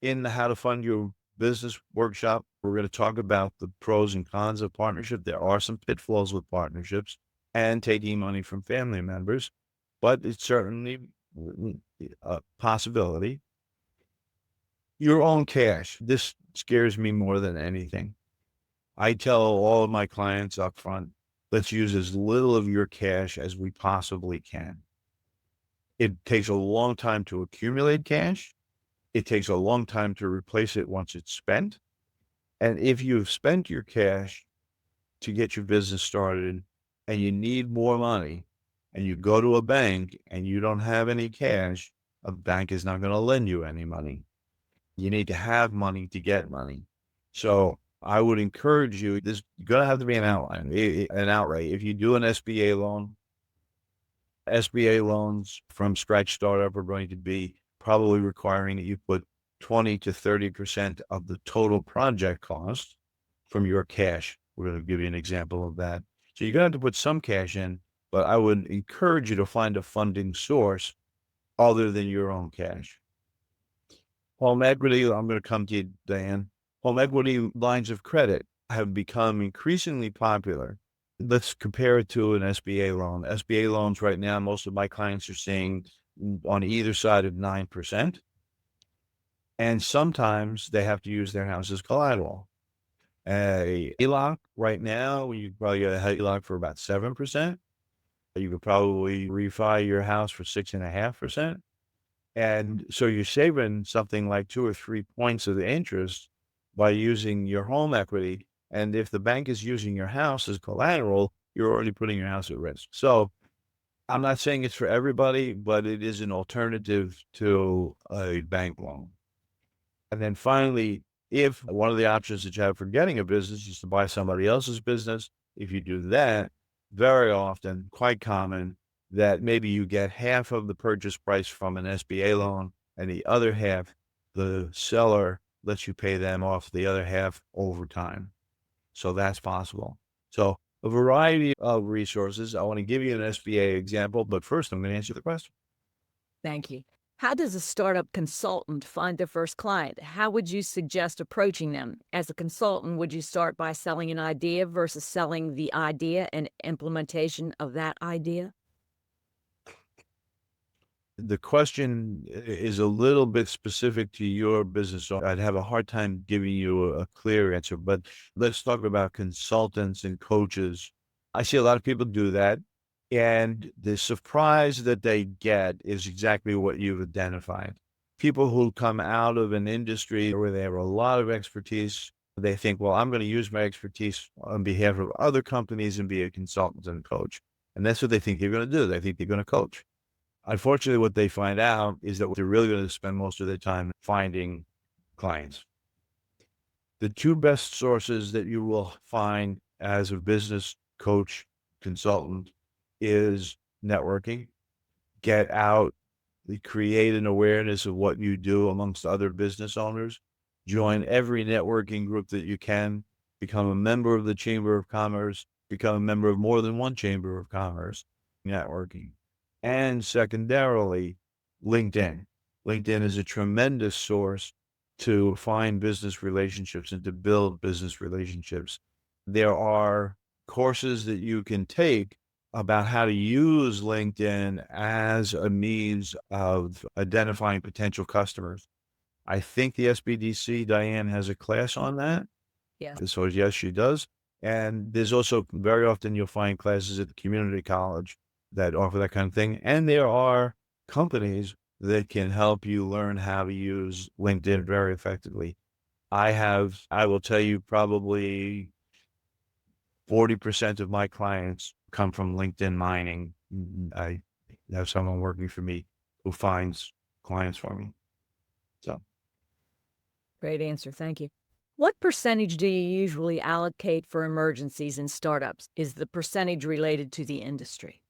S2: In the How to Fund Your Business workshop, we're going to talk about the pros and cons of partnership. There are some pitfalls with partnerships and taking money from family members, but it's certainly a possibility. Your own cash. This scares me more than anything. I tell all of my clients up front, let's use as little of your cash as we possibly can. It takes a long time to accumulate cash. It takes a long time to replace it once it's spent. And if you've spent your cash to get your business started and you need more money and you go to a bank and you don't have any cash, a bank is not going to lend you any money. You need to have money to get money. So I would encourage you, there's going to have to be an outline, an outright. If you do an SBA loan, SBA loans from scratch startup are going to be probably requiring that you put 20 to 30% of the total project cost from your cash. We're going to give you an example of that. So you're going to have to put some cash in, but I would encourage you to find a funding source other than your own cash. Home equity, I'm going to come to you, Diane. Home equity lines of credit have become increasingly popular. Let's compare it to an SBA loan. SBA loans right now, most of my clients are seeing on either side of 9%. And sometimes they have to use their house as collateral. A HELOC right now, you probably get a HELOC for about 7%. You could probably refi your house for 6.5%. And so you're saving something like 2 or 3 points of the interest by using your home equity. And if the bank is using your house as collateral, you're already putting your house at risk. So I'm not saying it's for everybody, but it is an alternative to a bank loan. And then finally, if one of the options that you have for getting a business is to buy somebody else's business, if you do that, very often, quite common, that maybe you get half of the purchase price from an SBA loan and the other half, the seller lets you pay them off the other half over time. So that's possible. So a variety of resources. I want to give you an SBA example, but first I'm going to answer the question.
S1: Thank you. How does a startup consultant find their first client? How would you suggest approaching them? As a consultant, would you start by selling an idea versus selling the idea and implementation of that idea?
S2: The question is a little bit specific to your business, so I'd have a hard time giving you a clear answer, but let's talk about consultants and coaches. I see a lot of people do that, and the surprise that they get is exactly what you've identified. People who come out of an industry where they have a lot of expertise, they think, well, I'm going to use my expertise on behalf of other companies and be a consultant and coach. And that's what they think they're going to do. They think they're going to coach. Unfortunately, what they find out is that they're really going to spend most of their time finding clients. The two best sources that you will find as a business coach, consultant is networking. Get out, create an awareness of what you do amongst other business owners. Join every networking group that you can. Become a member of the Chamber of Commerce. Become a member of more than one Chamber of Commerce. Networking. And secondarily, LinkedIn. LinkedIn is a tremendous source to find business relationships and to build business relationships. There are courses that you can take about how to use LinkedIn as a means of identifying potential customers. I think the SBDC, Diane, has a class on that.
S1: Yes.
S2: So yes, she does. And there's also very often you'll find classes at the community college that offer that kind of thing. And there are companies that can help you learn how to use LinkedIn very effectively. I will tell you, probably 40% of my clients come from LinkedIn mining. I have someone working for me who finds clients for me. So
S1: Great answer. Thank you. What percentage do you usually allocate for emergencies in startups? Is the percentage related to the industry?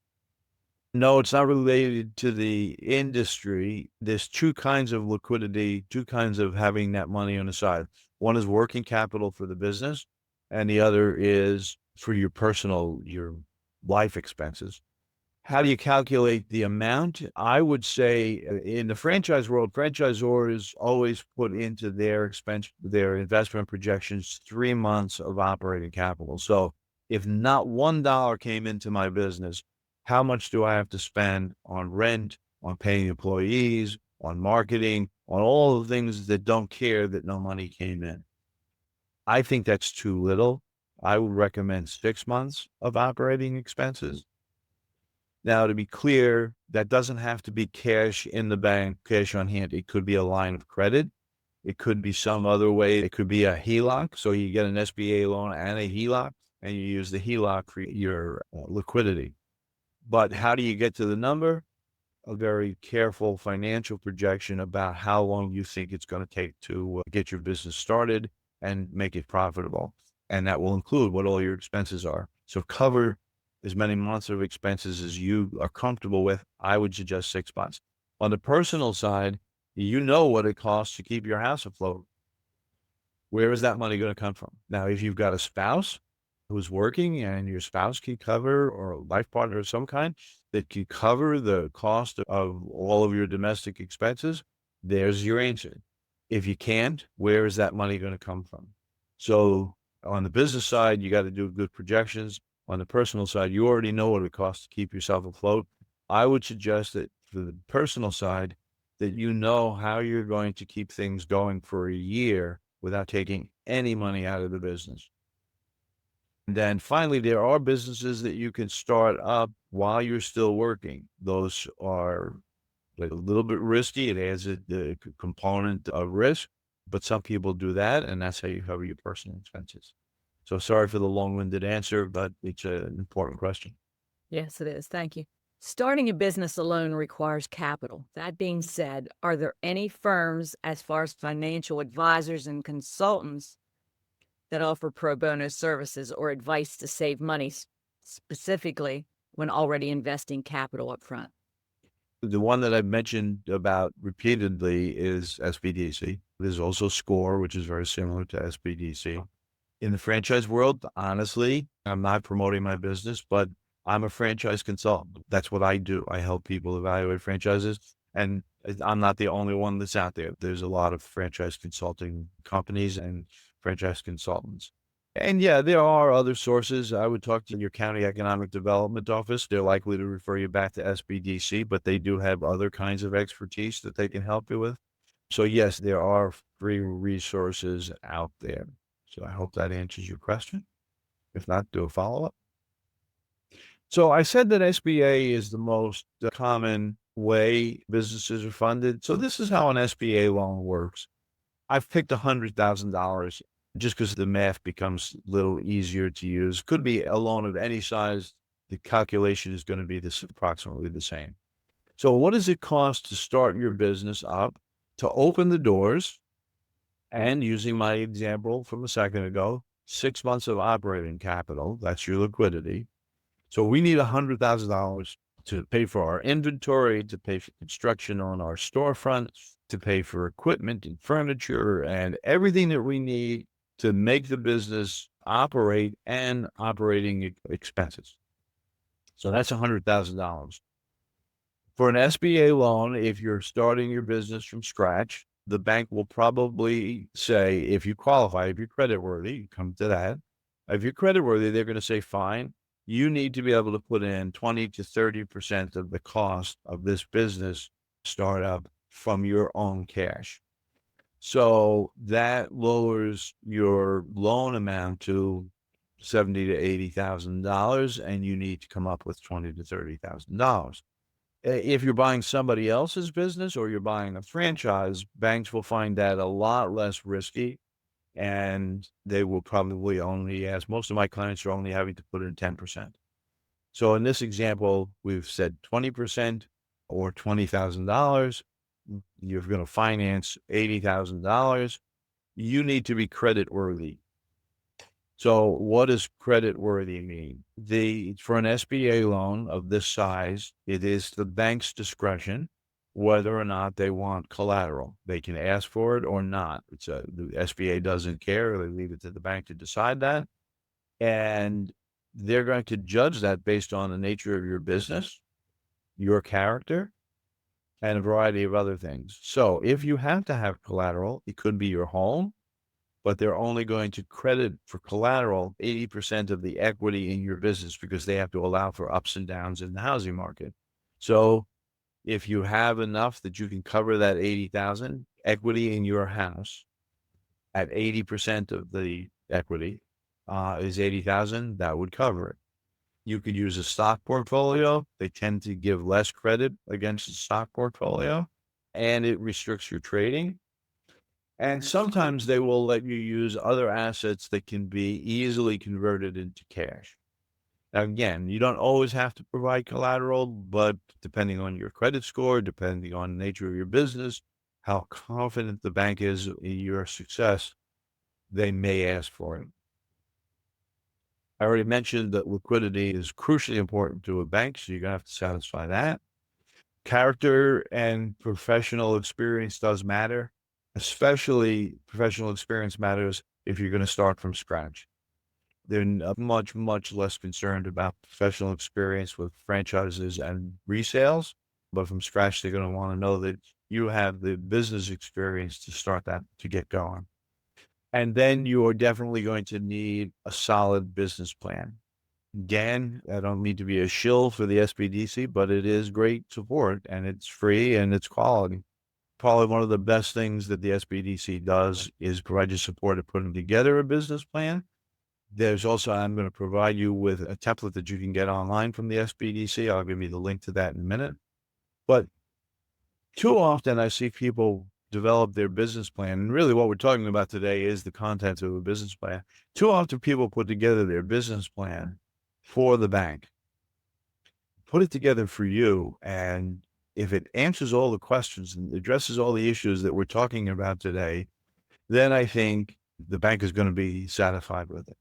S2: No, it's not related to the industry. There's two kinds of liquidity, two kinds of having that money on the side. One is working capital for the business, and the other is for your personal, your life expenses. How do you calculate the amount? I would say in the franchise world, franchisors always put into their their investment projections 3 months of operating capital. So if not $1 came into my business, how much do I have to spend on rent, on paying employees, on marketing, on all the things that don't care that no money came in? I think that's too little. I would recommend 6 months of operating expenses. Now, to be clear, that doesn't have to be cash in the bank, cash on hand. It could be a line of credit. It could be some other way. It could be a HELOC. So you get an SBA loan and a HELOC, and you use the HELOC for your liquidity. But how do you get to the number? A very careful financial projection about how long you think it's going to take to get your business started and make it profitable. And that will include what all your expenses are. So cover as many months of expenses as you are comfortable with. I would suggest 6 months. On the personal side, you know what it costs to keep your house afloat. Where is that money going to come from? Now, if you've got a spouse who's working and your spouse can cover, or a life partner of some kind that can cover the cost of all of your domestic expenses, there's your answer. If you can't, where is that money going to come from? So on the business side, you got to do good projections. On the personal side, you already know what it costs to keep yourself afloat. I would suggest that for the personal side, that you know how you're going to keep things going for a year without taking any money out of the business. And then finally, there are businesses that you can start up while you're still working. Those are like a little bit risky. It adds the component of risk, but some people do that, and that's how you cover your personal expenses. So sorry for the long-winded answer, but it's an important question.
S1: Yes, it is. Thank you. Starting a business alone requires capital. That being said, are there any firms, as far as financial advisors and consultants, that offer pro bono services or advice to save money specifically when already investing capital up front?
S2: The one that I've mentioned about repeatedly is SBDC. There's also SCORE, which is very similar to SBDC. In the franchise world, honestly, I'm not promoting my business, but I'm a franchise consultant. That's what I do. I help people evaluate franchises, and I'm not the only one that's out there. There's a lot of franchise consulting companies and franchise consultants. And yeah, there are other sources. I would talk to your county economic development office. They're likely to refer you back to SBDC, but they do have other kinds of expertise that they can help you with. So yes, there are free resources out there. So I hope that answers your question. If not, do a follow-up. So I said that SBA is the most common way businesses are funded. So this is how an SBA loan works. I've picked $100,000 just because the math becomes a little easier to use. Could be a loan of any size. The calculation is going to be approximately the same. So what does it cost to start your business up, to open the doors? And using my example from a second ago, 6 months of operating capital, that's your liquidity. So we need $100,000 to pay for our inventory, to pay for construction on our storefront, to pay for equipment and furniture and everything that we need to make the business operate, and operating expenses. So that's $100,000. For an SBA loan, if you're starting your business from scratch, the bank will probably say, if you qualify, if you're creditworthy, you come to that. If you're creditworthy, they're going to say, fine, you need to be able to put in 20 to 30% of the cost of this business startup from your own cash. So that lowers your loan amount to $70,000 to $80,000, and you need to come up with $20,000 to $30,000. If you're buying somebody else's business or you're buying a franchise, banks will find that a lot less risky, and they will probably only ask. Most of my clients are only having to put in 10%. So in this example, we've said 20% or $20,000. You're going to finance $80,000. You need to be credit worthy. So what does creditworthy mean? For an SBA loan of this size, it is the bank's discretion whether or not they want collateral. They can ask for it or not. The SBA doesn't care. They leave it to the bank to decide that. And they're going to judge that based on the nature of your business, your character, and a variety of other things. So if you have to have collateral, it could be your home, but they're only going to credit for collateral 80% of the equity in your business because they have to allow for ups and downs in the housing market. So if you have enough that you can cover that 80,000 equity in your house at 80% of the equity is 80,000, that would cover it. You could use a stock portfolio. They tend to give less credit against the stock portfolio, and it restricts your trading. And sometimes they will let you use other assets that can be easily converted into cash. Now, again, you don't always have to provide collateral, but depending on your credit score, depending on the nature of your business, how confident the bank is in your success, they may ask for it. I already mentioned that liquidity is crucially important to a bank, so you're going to have to satisfy that. Character and professional experience does matter, especially professional experience matters if you're going to start from scratch. They're much, much less concerned about professional experience with franchises and resales, but from scratch, they're going to want to know that you have the business experience to start that, to get going. And then you are definitely going to need a solid business plan. Again, I don't mean to be a shill for the SBDC, but it is great support and it's free and it's quality. Probably one of the best things that the SBDC does is provide you support of putting together a business plan. There's also, I'm going to provide you with a template that you can get online from the SBDC. I'll give you the link to that in a minute. But too often I see people develop their business plan. And really what we're talking about today is the content of a business plan. Too often people put together their business plan for the bank, put it together for you. And if it answers all the questions and addresses all the issues that we're talking about today, then I think the bank is going to be satisfied with it.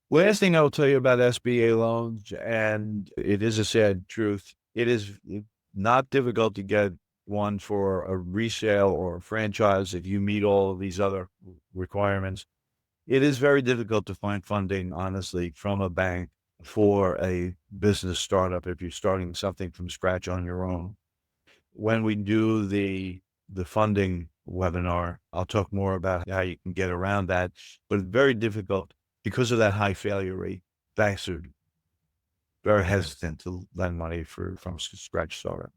S2: Last thing I'll tell you about SBA loans, and it is a sad truth, it is not difficult to get one for a resale or a franchise if you meet all of these other requirements. It is very difficult to find funding, honestly, from a bank for a business startup if you're starting something from scratch on your own. When we do the funding webinar, I'll talk more about how you can get around that, but it's very difficult because of that high failure rate. Banks are very hesitant to lend money from scratch startup,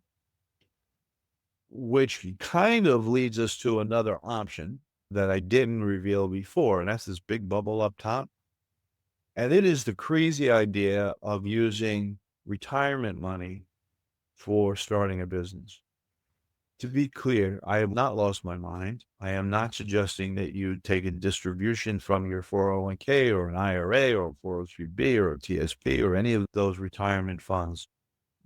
S2: which kind of leads us to another option that I didn't reveal before, and that's this big bubble up top. And it is the crazy idea of using retirement money for starting a business. To be clear, I have not lost my mind. I am not suggesting that you take a distribution from your 401k or an IRA or 403b or a TSP or any of those retirement funds,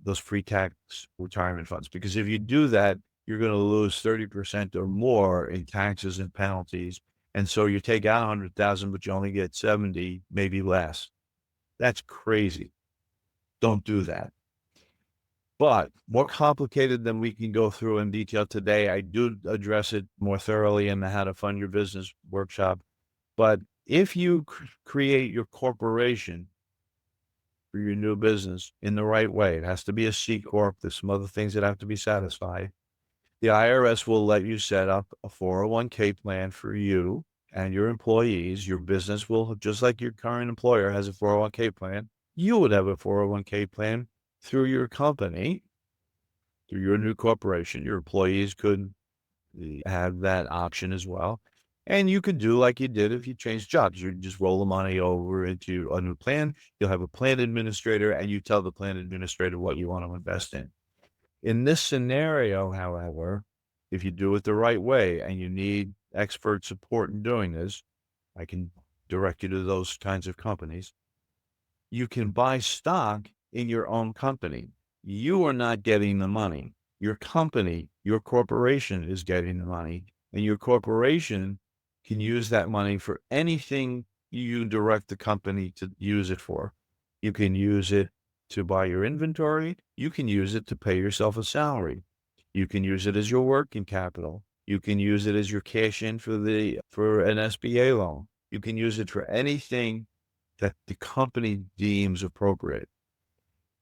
S2: those pre-tax retirement funds, because if you do that, you're going to lose 30% or more in taxes and penalties. And so you take out 100,000, but you only get 70, maybe less. That's crazy. Don't do that. But more complicated than we can go through in detail today. I do address it more thoroughly in the How to Fund Your Business workshop. But if you create your corporation for your new business in the right way, it has to be a C Corp. There's some other things that have to be satisfied. The IRS will let you set up a 401k plan for you and your employees. Your business will, just like your current employer has a 401k plan, you would have a 401k plan through your company, through your new corporation. Your employees could have that option as well. And you could do like you did if you changed jobs. You just roll the money over into a new plan. You'll have a plan administrator and you tell the plan administrator what you want to invest in. In this scenario, however, if you do it the right way and you need expert support in doing this, I can direct you to those kinds of companies. You can buy stock in your own company. You are not getting the money. Your company, your corporation is getting the money, and your corporation can use that money for anything you direct the company to use it for. You can use it to buy your inventory. You can use it to pay yourself a salary. You can use it as your working capital. You can use it as your cash in for an SBA loan. You can use it for anything that the company deems appropriate.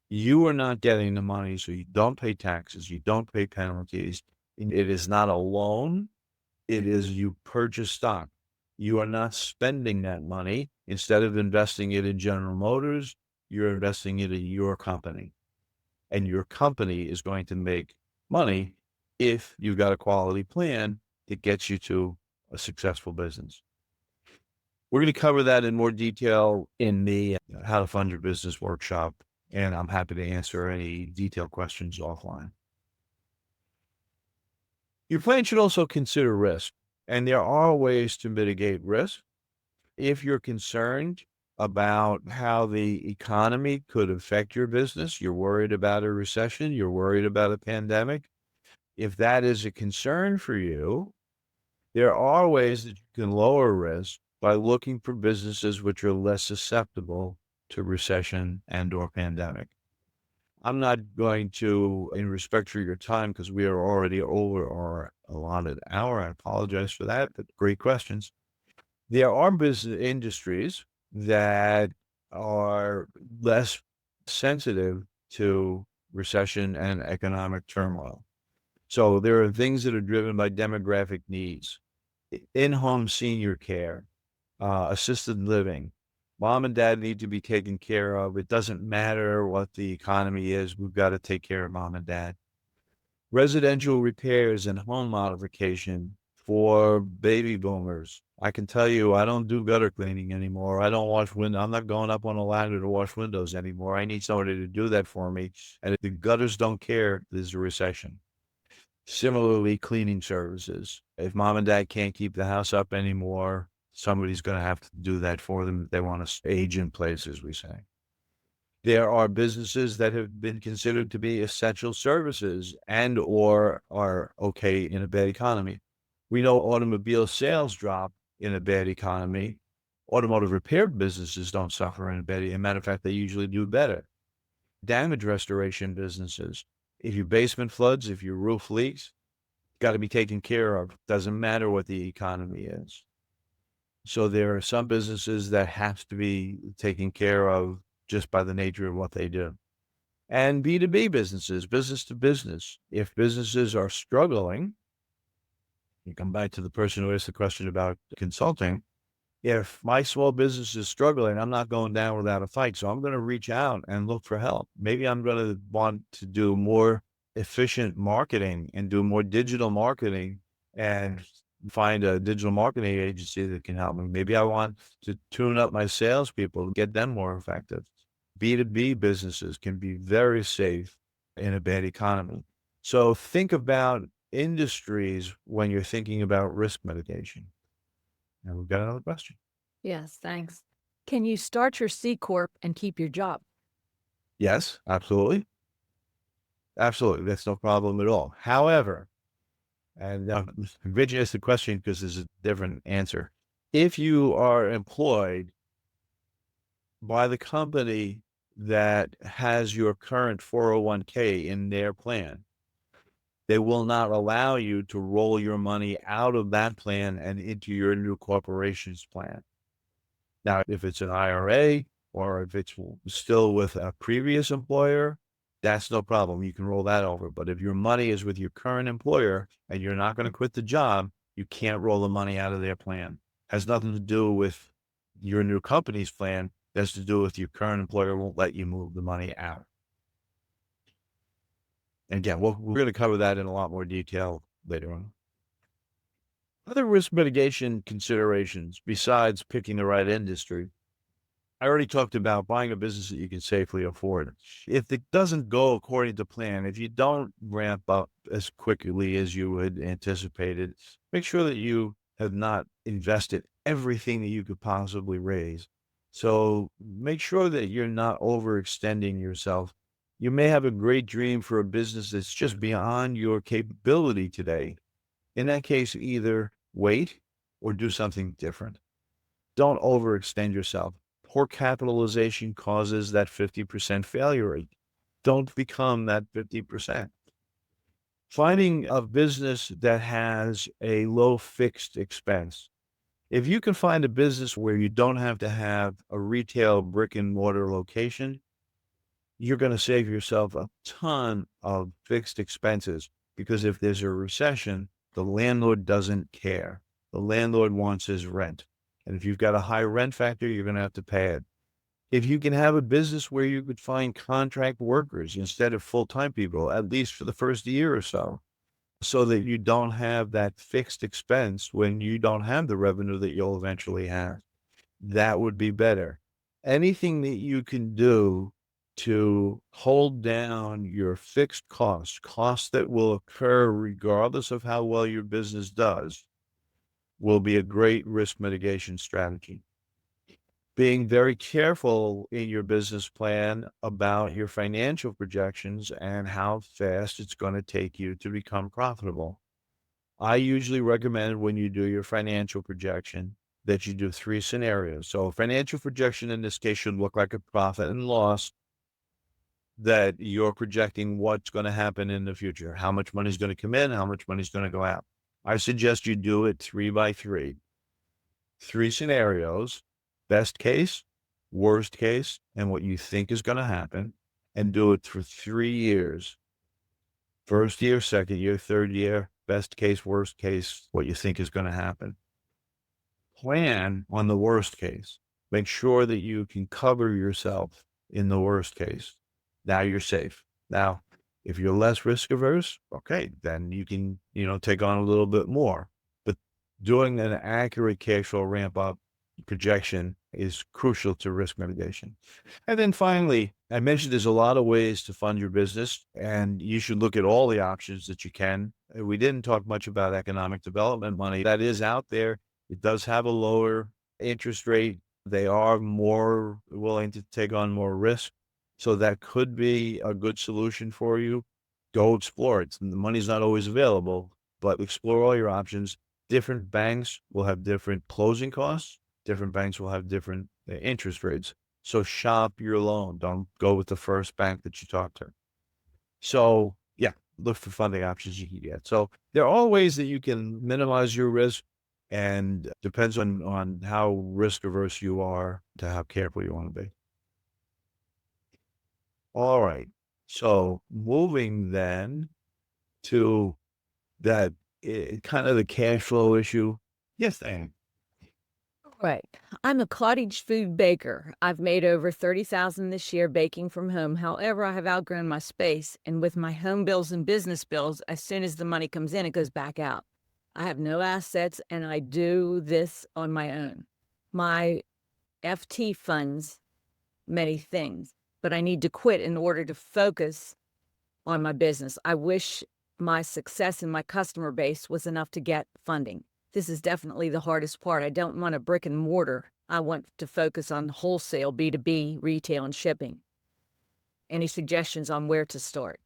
S2: You are not getting the money, so you don't pay taxes, you don't pay penalties. It is not a loan. It is you purchase stock. You are not spending that money. Instead of investing it in General Motors, you're investing it in your company. And your company is going to make money if you've got a quality plan that gets you to a successful business. We're going to cover that in more detail in the How to Fund Your Business workshop, and I'm happy to answer any detailed questions offline. Your plan should also consider risk, and there are ways to mitigate risk. If you're concerned about how the economy could affect your business, you're worried about a recession, you're worried about a pandemic, if that is a concern for you, there are ways that you can lower risk by looking for businesses which are less susceptible to recession and or pandemic. I'm not going to, in respect for your time, because we are already over our allotted hour. I apologize for that, but great questions. There are business industries that are less sensitive to recession and economic turmoil. So there are things that are driven by demographic needs, in-home senior care, assisted living. Mom and dad need to be taken care of. It doesn't matter what the economy is. We've got to take care of mom and dad. Residential repairs and home modification for baby boomers. I can tell you, I don't do gutter cleaning anymore. I don't wash windows. I'm not going up on a ladder to wash windows anymore. I need somebody to do that for me. And if the gutters don't care, there's a recession. Similarly, cleaning services. If mom and dad can't keep the house up anymore, somebody's going to have to do that for them if they want to age in place, as we say. There are businesses that have been considered to be essential services and or are okay in a bad economy. We know automobile sales drop in a bad economy. Automotive repair businesses don't suffer in a bad. As a matter of fact, they usually do better. Damage restoration businesses. If your basement floods, if your roof leaks, got to be taken care of. Doesn't matter what the economy is. So there are some businesses that have to be taken care of just by the nature of what they do. And B2B businesses, business to business. If businesses are struggling, you come back to the person who asked the question about consulting. If my small business is struggling, I'm not going down without a fight. So I'm going to reach out and look for help. Maybe I'm going to want to do more efficient marketing and do more digital marketing and find a digital marketing agency that can help me. Maybe I want to tune up my salespeople, get them more effective. B2B businesses can be very safe in a bad economy. So think about industries when you're thinking about risk mitigation. And we've got another question.
S1: Yes, thanks. Can you start your C Corp and keep your job?
S2: Yes, absolutely. Absolutely. That's no problem at all. However, and I'm glad you asked the question because there's a different answer. If you are employed by the company that has your current 401k in their plan, they will not allow you to roll your money out of that plan and into your new corporation's plan. Now, if it's an IRA or if it's still with a previous employer, that's no problem. You can roll that over. But if your money is with your current employer and you're not going to quit the job, you can't roll the money out of their plan. It has nothing to do with your new company's plan. It has to do with your current employer won't let you move the money out. And again, we're going to cover that in a lot more detail later on. Other risk mitigation considerations besides picking the right industry. I already talked about buying a business that you can safely afford. If it doesn't go according to plan, if you don't ramp up as quickly as you had anticipated, make sure that you have not invested everything that you could possibly raise. So make sure that you're not overextending yourself. You may have a great dream for a business that's just beyond your capability today. In that case, either wait or do something different. Don't overextend yourself. Poor capitalization causes that 50% failure rate. Don't become that 50%. Finding a business that has a low fixed expense. If you can find a business where you don't have to have a retail brick and mortar location, you're going to save yourself a ton of fixed expenses, because if there's a recession, the landlord doesn't care. The landlord wants his rent. And if you've got a high rent factor, you're going to have to pay it. If you can have a business where you could find contract workers instead of full-time people, at least for the first year or so that you don't have that fixed expense when you don't have the revenue that you'll eventually have, that would be better. Anything that you can do to hold down your fixed costs that will occur regardless of how well your business does, will be a great risk mitigation strategy. Being very careful in your business plan about your financial projections and how fast it's going to take you to become profitable. I usually recommend, when you do your financial projection, that you do 3 scenarios. So a financial projection in this case should look like a profit and loss, that you're projecting what's going to happen in the future, how much money is going to come in, how much money is going to go out. I suggest you do it 3 by 3. 3 scenarios, best case, worst case, and what you think is going to happen, and do it for 3 years. First year, second year, third year, best case, worst case, what you think is going to happen. Plan on the worst case. Make sure that you can cover yourself in the worst case. Now you're safe. Now, if you're less risk averse, okay, then you can, take on a little bit more. But doing an accurate cash flow ramp up projection is crucial to risk mitigation. And then finally, I mentioned there's a lot of ways to fund your business, and you should look at all the options that you can. We didn't talk much about economic development money. That is out there. It does have a lower interest rate. They are more willing to take on more risk. So that could be a good solution for you. Go explore it. The money's not always available, but explore all your options. Different banks will have different closing costs. Different banks will have different interest rates. So shop your loan. Don't go with the first bank that you talk to. So yeah, look for funding options you can get. So there are all ways that you can minimize your risk, and depends on how risk averse you are to how careful you want to be. All right. So moving then to that kind of the cash flow issue. Yes, Anne.
S1: Right. I'm a cottage food baker. I've made over 30,000 this year baking from home. However, I have outgrown my space, and with my home bills and business bills, as soon as the money comes in, it goes back out. I have no assets, and I do this on my own. My FT funds many things, but I need to quit in order to focus on my business. I wish my success in my customer base was enough to get funding. This is definitely the hardest part. I don't want a brick and mortar. I want to focus on wholesale, B2B, retail, and shipping. Any suggestions on where to start?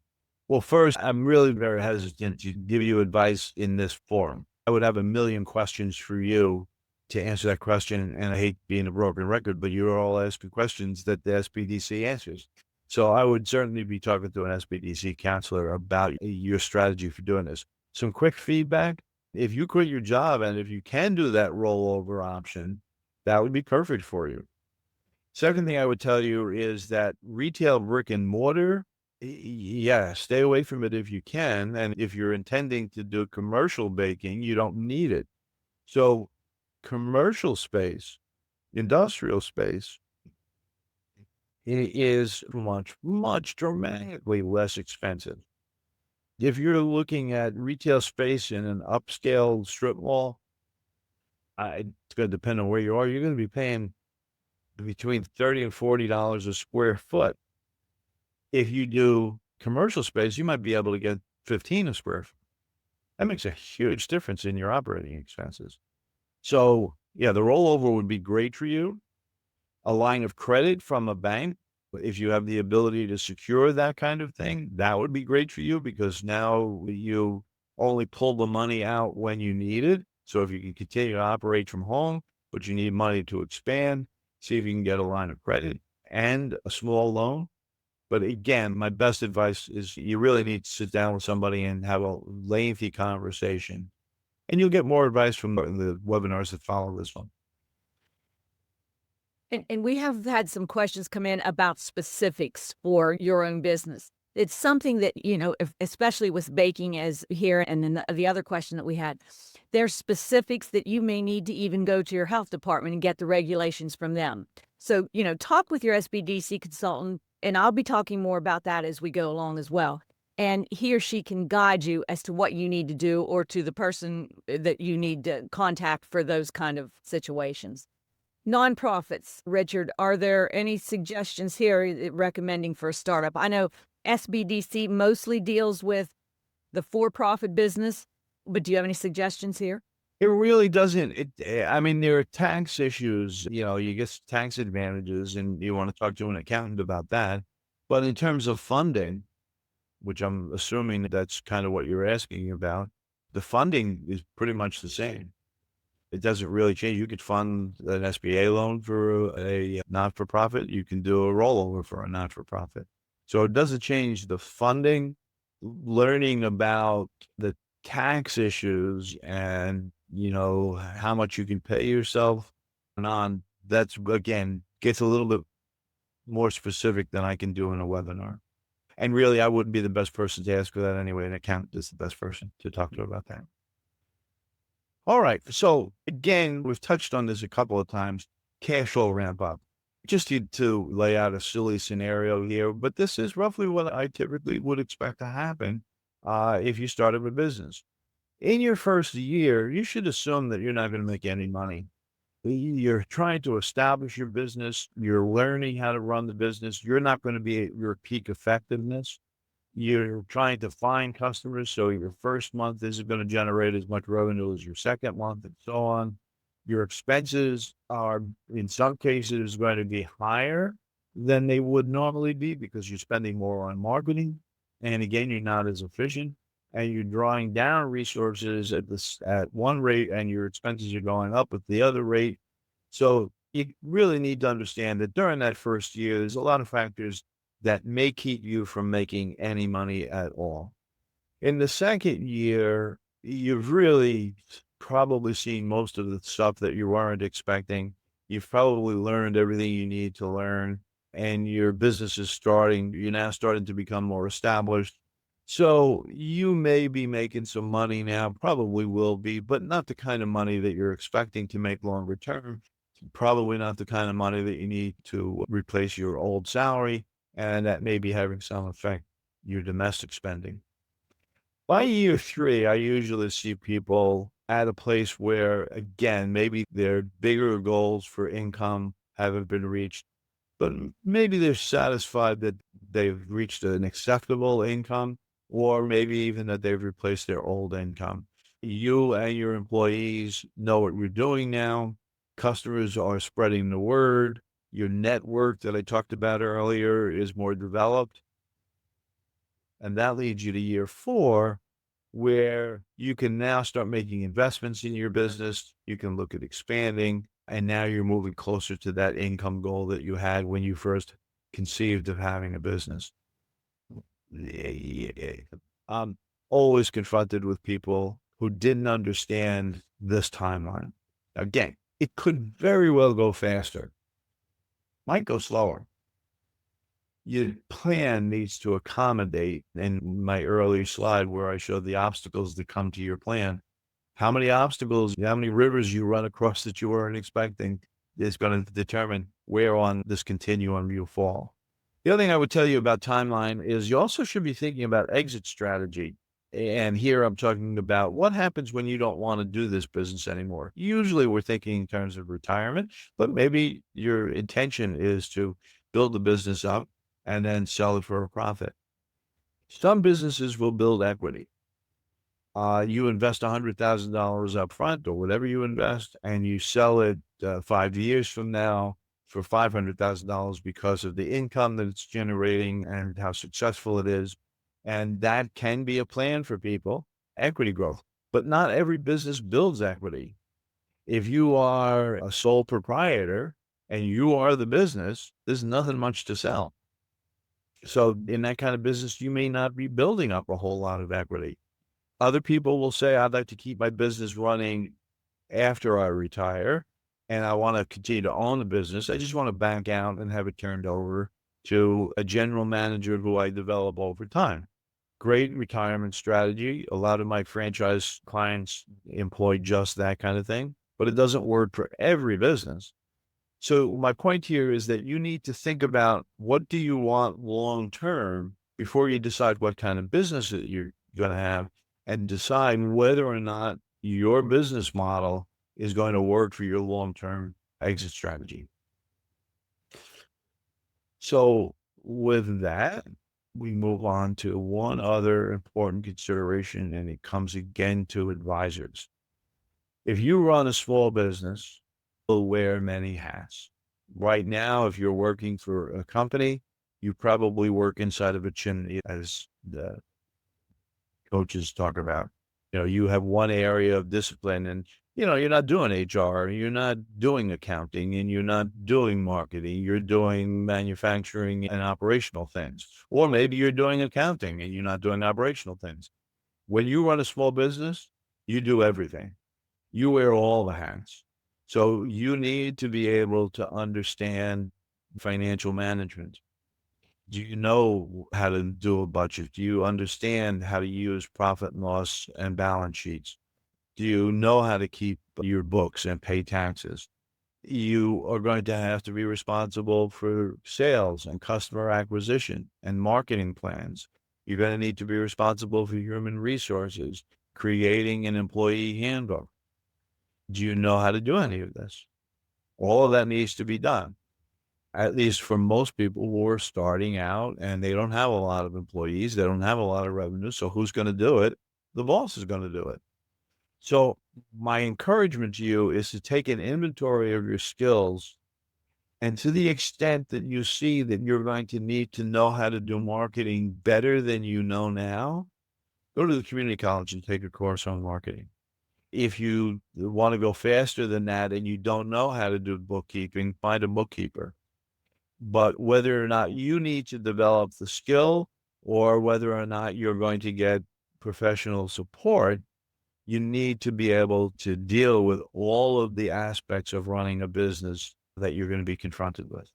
S2: Well, first, I'm really very hesitant to give you advice in this forum. I would have a million questions for you to answer that question, and I hate being a broken record, but you're all asking questions that the SBDC answers. So I would certainly be talking to an SBDC counselor about your strategy for doing this. Some quick feedback. If you quit your job and if you can do that rollover option, that would be perfect for you. Second thing I would tell you is that retail brick and mortar, yeah, stay away from it if you can. And if you're intending to do commercial baking, you don't need it. So commercial space, industrial space, it is much, much dramatically less expensive. If you're looking at retail space in an upscale strip mall, it's going to depend on where you are. You're going to be paying between $30 and $40 a square foot. If you do commercial space, you might be able to get 15 a square foot. That makes a huge difference in your operating expenses. So yeah, the rollover would be great for you. A line of credit from a bank, if you have the ability to secure that kind of thing, that would be great for you, because now you only pull the money out when you need it. So if you can continue to operate from home, but you need money to expand, see if you can get a line of credit and a small loan. But again, my best advice is you really need to sit down with somebody and have a lengthy conversation. And you'll get more advice from the webinars that follow this one.
S1: And we have had some questions come in about specifics for your own business. It's something that, especially with baking as here, and then the other question that we had, there's specifics that you may need to even go to your health department and get the regulations from them. So, talk with your SBDC consultant, and I'll be talking more about that as we go along as well. And he or she can guide you as to what you need to do, or to the person that you need to contact for those kind of situations. Nonprofits, Richard, are there any suggestions here recommending for a startup? I know SBDC mostly deals with the for-profit business, but do you have any suggestions here?
S2: It really doesn't. I mean, there are tax issues, you get tax advantages and you want to talk to an accountant about that. But in terms of funding, which I'm assuming that's kind of what you're asking about, the funding is pretty much the same. It doesn't really change. You could fund an SBA loan for a not-for-profit. You can do a rollover for a not-for-profit. So it doesn't change the funding. Learning about the tax issues and, how much you can pay yourself and on, that's, again, gets a little bit more specific than I can do in a webinar. And really, I wouldn't be the best person to ask for that anyway. An accountant is the best person to talk to about that. All right. So again, we've touched on this a couple of times. Cash flow ramp up. Just to lay out a silly scenario here, but this is roughly what I typically would expect to happen if you started a business. In your first year, you should assume that you're not going to make any money. You're trying to establish your business. You're learning how to run the business. You're not going to be at your peak effectiveness. You're trying to find customers, so your first month isn't going to generate as much revenue as your second month, and so on. Your expenses are, in some cases, going to be higher than they would normally be because you're spending more on marketing. And again, you're not as efficient, and you're drawing down resources at one rate, and your expenses are going up at the other rate. So you really need to understand that during that first year, there's a lot of factors that may keep you from making any money at all. In the second year, you've really probably seen most of the stuff that you weren't expecting. You've probably learned everything you need to learn, and your business is you're now starting to become more established. So you may be making some money now, probably will be, but not the kind of money that you're expecting to make longer term. Probably not the kind of money that you need to replace your old salary. And that may be having some effect your domestic spending. By year 3, I usually see people at a place where, again, maybe their bigger goals for income haven't been reached, but maybe they're satisfied that they've reached an acceptable income, or maybe even that they've replaced their old income. You and your employees know what you're doing now. Customers are spreading the word. Your network that I talked about earlier is more developed. And that leads you to year 4, where you can now start making investments in your business. You can look at expanding, and now you're moving closer to that income goal that you had when you first conceived of having a business. I'm always confronted with people who didn't understand this timeline. Again, it could very well go faster. Might go slower. Your plan needs to accommodate, in my earlier slide where I showed the obstacles that come to your plan, how many rivers you run across that you weren't expecting is going to determine where on this continuum you fall. The other thing I would tell you about timeline is you also should be thinking about exit strategy. And here I'm talking about what happens when you don't want to do this business anymore. Usually we're thinking in terms of retirement, but maybe your intention is to build the business up and then sell it for a profit. Some businesses will build equity. You invest $100,000 up front or whatever you invest, and you sell it 5 years from now for $500,000 because of the income that it's generating and how successful it is. And that can be a plan for people, equity growth. But not every business builds equity. If you are a sole proprietor and you are the business, there's nothing much to sell. So in that kind of business, you may not be building up a whole lot of equity. Other people will say, I'd like to keep my business running after I retire and I want to continue to own the business. I just want to bank out and have it turned over to a general manager who I develop over time. Great retirement strategy. A lot of my franchise clients employ just that kind of thing, but it doesn't work for every business. So my point here is that you need to think about what do you want long term before you decide what kind of business that you're going to have and decide whether or not your business model is going to work for your long term exit strategy. So with that, we move on to one other important consideration, and it comes again to advisors. If you run a small business, you'll wear many hats. Right now, if you're working for a company, you probably work inside of a chimney, as the coaches talk about. You have one area of discipline and, you're not doing HR, you're not doing accounting, and you're not doing marketing. You're doing manufacturing and operational things. Or maybe you're doing accounting and you're not doing operational things. When you run a small business, you do everything. You wear all the hats. So you need to be able to understand financial management. Do you know how to do a budget? Do you understand how to use profit and loss and balance sheets? Do you know how to keep your books and pay taxes? You are going to have to be responsible for sales and customer acquisition and marketing plans. You're going to need to be responsible for human resources, creating an employee handbook. Do you know how to do any of this? All of that needs to be done. At least for most people who are starting out and they don't have a lot of employees, they don't have a lot of revenue. So who's going to do it? The boss is going to do it. So my encouragement to you is to take an inventory of your skills. And to the extent that you see that you're going to need to know how to do marketing better than you know now, go to the community college and take a course on marketing. If you want to go faster than that and you don't know how to do bookkeeping, find a bookkeeper. But whether or not you need to develop the skill or whether or not you're going to get professional support, you need to be able to deal with all of the aspects of running a business that you're going to be confronted with.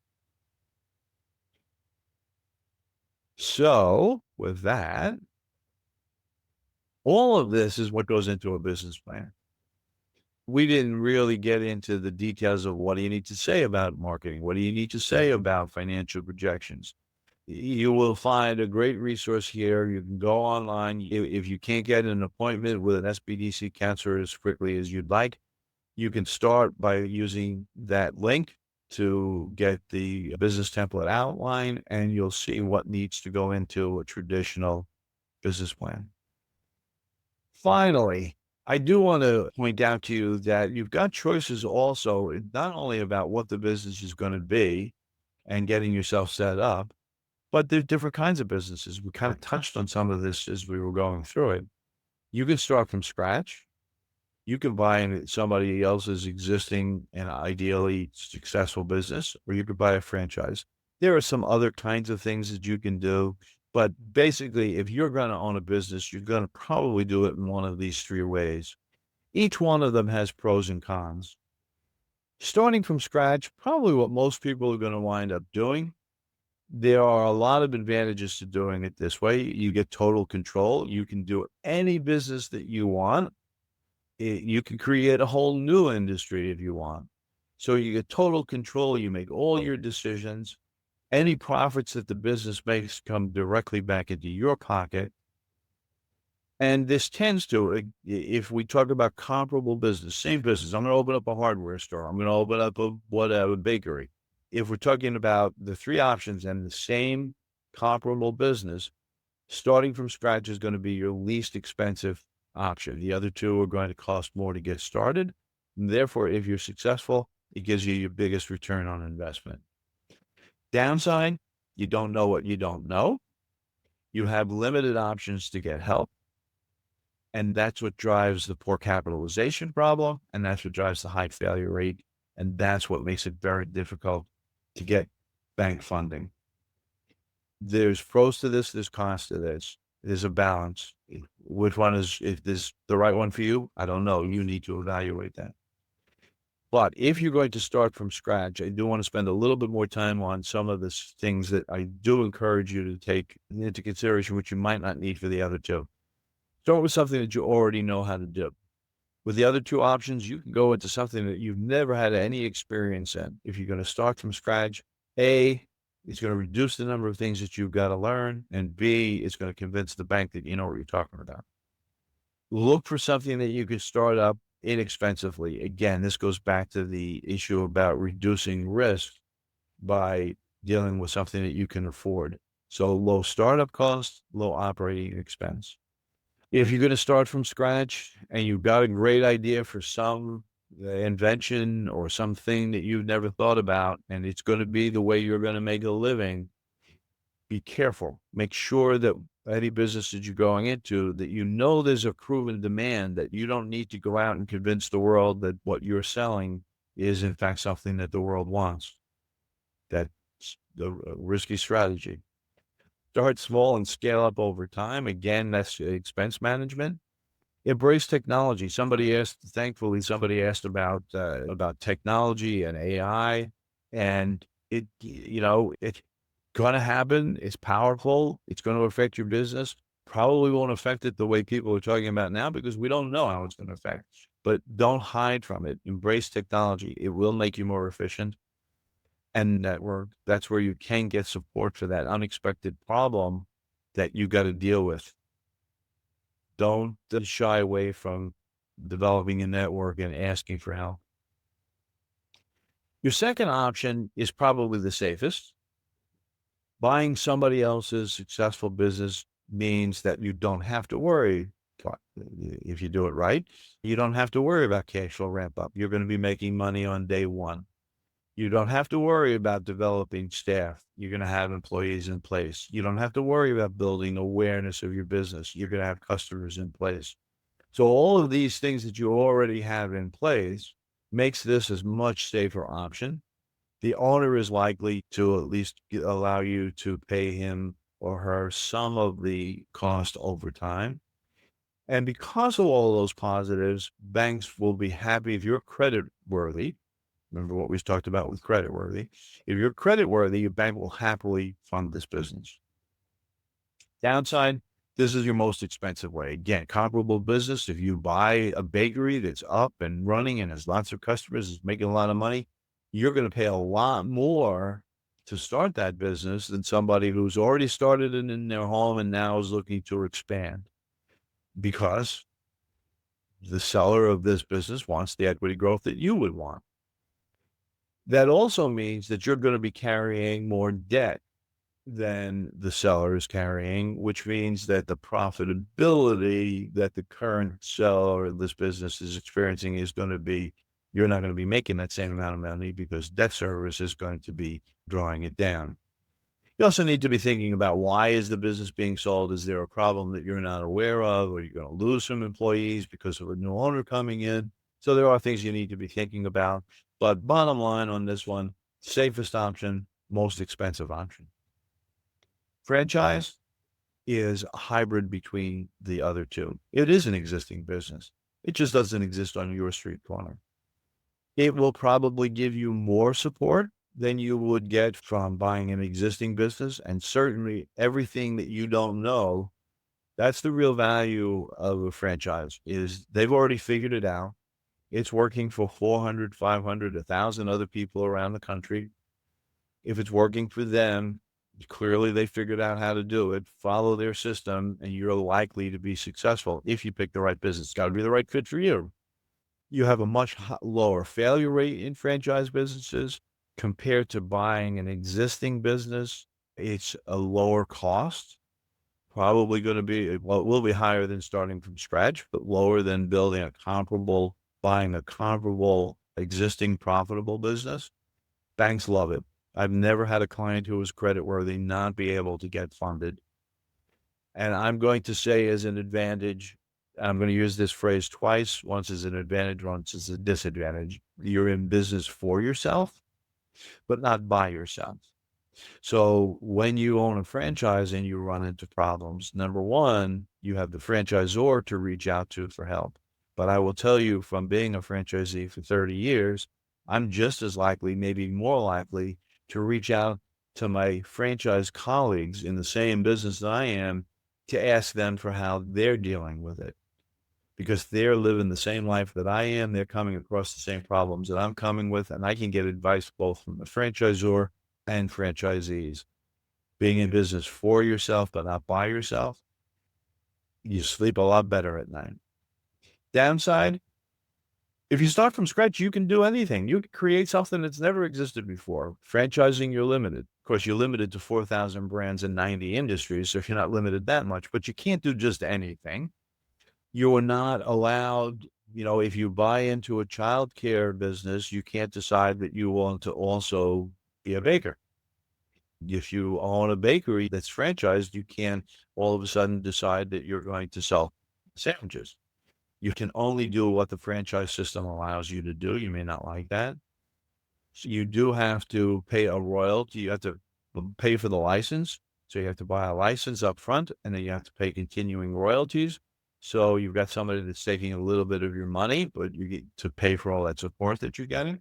S2: So with that, all of this is what goes into a business plan. We didn't really get into the details of what do you need to say about marketing? What do you need to say about financial projections? You will find a great resource here. You can go online. If you can't get an appointment with an SBDC counselor as quickly as you'd like, you can start by using that link to get the business template outline, and you'll see what needs to go into a traditional business plan. Finally, I do want to point out to you that you've got choices also, not only about what the business is going to be and getting yourself set up, but there's different kinds of businesses. We kind of touched on some of this as we were going through it. You can start from scratch. You can buy somebody else's existing and ideally successful business, or you could buy a franchise. There are some other kinds of things that you can do. But basically, if you're going to own a business, you're going to probably do it in one of these three ways. Each one of them has pros and cons. Starting from scratch, probably what most people are going to wind up doing. There are a lot of advantages to doing it this way. You get total control. You can do any business that you want. You can create a whole new industry if you want. So you get total control. You make all your decisions. Any profits that the business makes come directly back into your pocket. And this tends to, if we talk about comparable business, same business, I'm going to open up a hardware store. I'm going to open up a bakery. If we're talking about the three options and the same comparable business, starting from scratch is going to be your least expensive option. The other two are going to cost more to get started. And therefore, if you're successful, it gives you your biggest return on investment. Downside, you don't know what you don't know. You have limited options to get help. And that's what drives the poor capitalization problem. And that's what drives the high failure rate. And that's what makes it very difficult to get bank funding. There's pros to this, there's cons to this. There's a balance. Which one is, if this the right one for you? I don't know. You need to evaluate that. But if you're going to start from scratch, I do want to spend a little bit more time on some of the things that I do encourage you to take into consideration, which you might not need for the other two. Start with something that you already know how to do. With the other two options, you can go into something that you've never had any experience in. If you're going to start from scratch, A, it's going to reduce the number of things that you've got to learn, and B, it's going to convince the bank that you know what you're talking about. Look for something that you can start up inexpensively. Again, this goes back to the issue about reducing risk by dealing with something that you can afford. So low startup costs, low operating expense. If you're going to start from scratch and you've got a great idea for some invention or something that you've never thought about, and it's going to be the way you're going to make a living, be careful. Make sure that any business that you're going into, that you know there's a proven demand, that you don't need to go out and convince the world that what you're selling is in fact something that the world wants. That's the risky strategy. Start small and scale up over time. Again, that's expense management. Embrace technology. Thankfully, somebody asked about technology and AI, and it's going to happen. It's powerful. It's going to affect your business. Probably won't affect it the way people are talking about now because we don't know how it's going to affect. But don't hide from it. Embrace technology. It will make you more efficient. And that's where you can get support for that unexpected problem that you got to deal with. Don't shy away from developing a network and asking for help. Your second option is probably the safest. Buying somebody else's successful business means that you don't have to worry. If you do it right, you don't have to worry about cash flow ramp up. You're going to be making money on day one. You don't have to worry about developing staff. You're going to have employees in place. You don't have to worry about building awareness of your business. You're going to have customers in place. So all of these things that you already have in place makes this a much safer option. The owner is likely to at least allow you to pay him or her some of the cost over time. And because of all those positives, banks will be happy if you're credit worthy. Remember what we talked about with credit worthy. If you're credit worthy, your bank will happily fund this business. Downside, this is your most expensive way. Again, comparable business. If you buy a bakery that's up and running and has lots of customers, is making a lot of money, you're going to pay a lot more to start that business than somebody who's already started it in their home and now is looking to expand, because the seller of this business wants the equity growth that you would want. That also means that you're going to be carrying more debt than the seller is carrying, which means that the profitability that the current seller of this business is experiencing is going to be, you're not going to be making that same amount of money because debt service is going to be drawing it down. You also need to be thinking about, why is the business being sold? Is there a problem that you're not aware of? Or you're going to lose some employees because of a new owner coming in? So there are things you need to be thinking about. But bottom line on this one, safest option, most expensive option. Franchise is a hybrid between the other two. It is an existing business. It just doesn't exist on your street corner. It will probably give you more support than you would get from buying an existing business. And certainly everything that you don't know, that's the real value of a franchise, is they've already figured it out. It's working for 400, 500, 1,000 other people around the country. If it's working for them, clearly they figured out how to do it. Follow their system and you're likely to be successful if you pick the right business. It's got to be the right fit for you. You have a much lower failure rate in franchise businesses compared to buying an existing business. It's a lower cost, probably going to be, well, it will be higher than starting from scratch, but lower than buying a comparable existing profitable business. Banks love it. I've never had a client who was creditworthy not be able to get funded. And I'm going to say, as an advantage, I'm going to use this phrase twice. Once as an advantage, once as a disadvantage. You're in business for yourself, but not by yourself. So when you own a franchise and you run into problems, number one, you have the franchisor to reach out to for help. But I will tell you from being a franchisee for 30 years, I'm just as likely, maybe more likely, to reach out to my franchise colleagues in the same business that I am to ask them for how they're dealing with it. Because they're living the same life that I am. They're coming across the same problems that I'm coming with, and I can get advice both from the franchisor and franchisees. Being in business for yourself, but not by yourself, you sleep a lot better at night. Downside, if you start from scratch, you can do anything. You can create something that's never existed before. Franchising, you're limited. Of course, you're limited to 4,000 brands in 90 industries, so if you're not limited that much, but you can't do just anything. You are not allowed, if you buy into a childcare business, you can't decide that you want to also be a baker. If you own a bakery that's franchised, you can't all of a sudden decide that you're going to sell sandwiches. You can only do what the franchise system allows you to do. You may not like that. So you do have to pay a royalty. You have to pay for the license. So you have to buy a license up front, and then you have to pay continuing royalties. So you've got somebody that's taking a little bit of your money, but you get to pay for all that support that you're getting.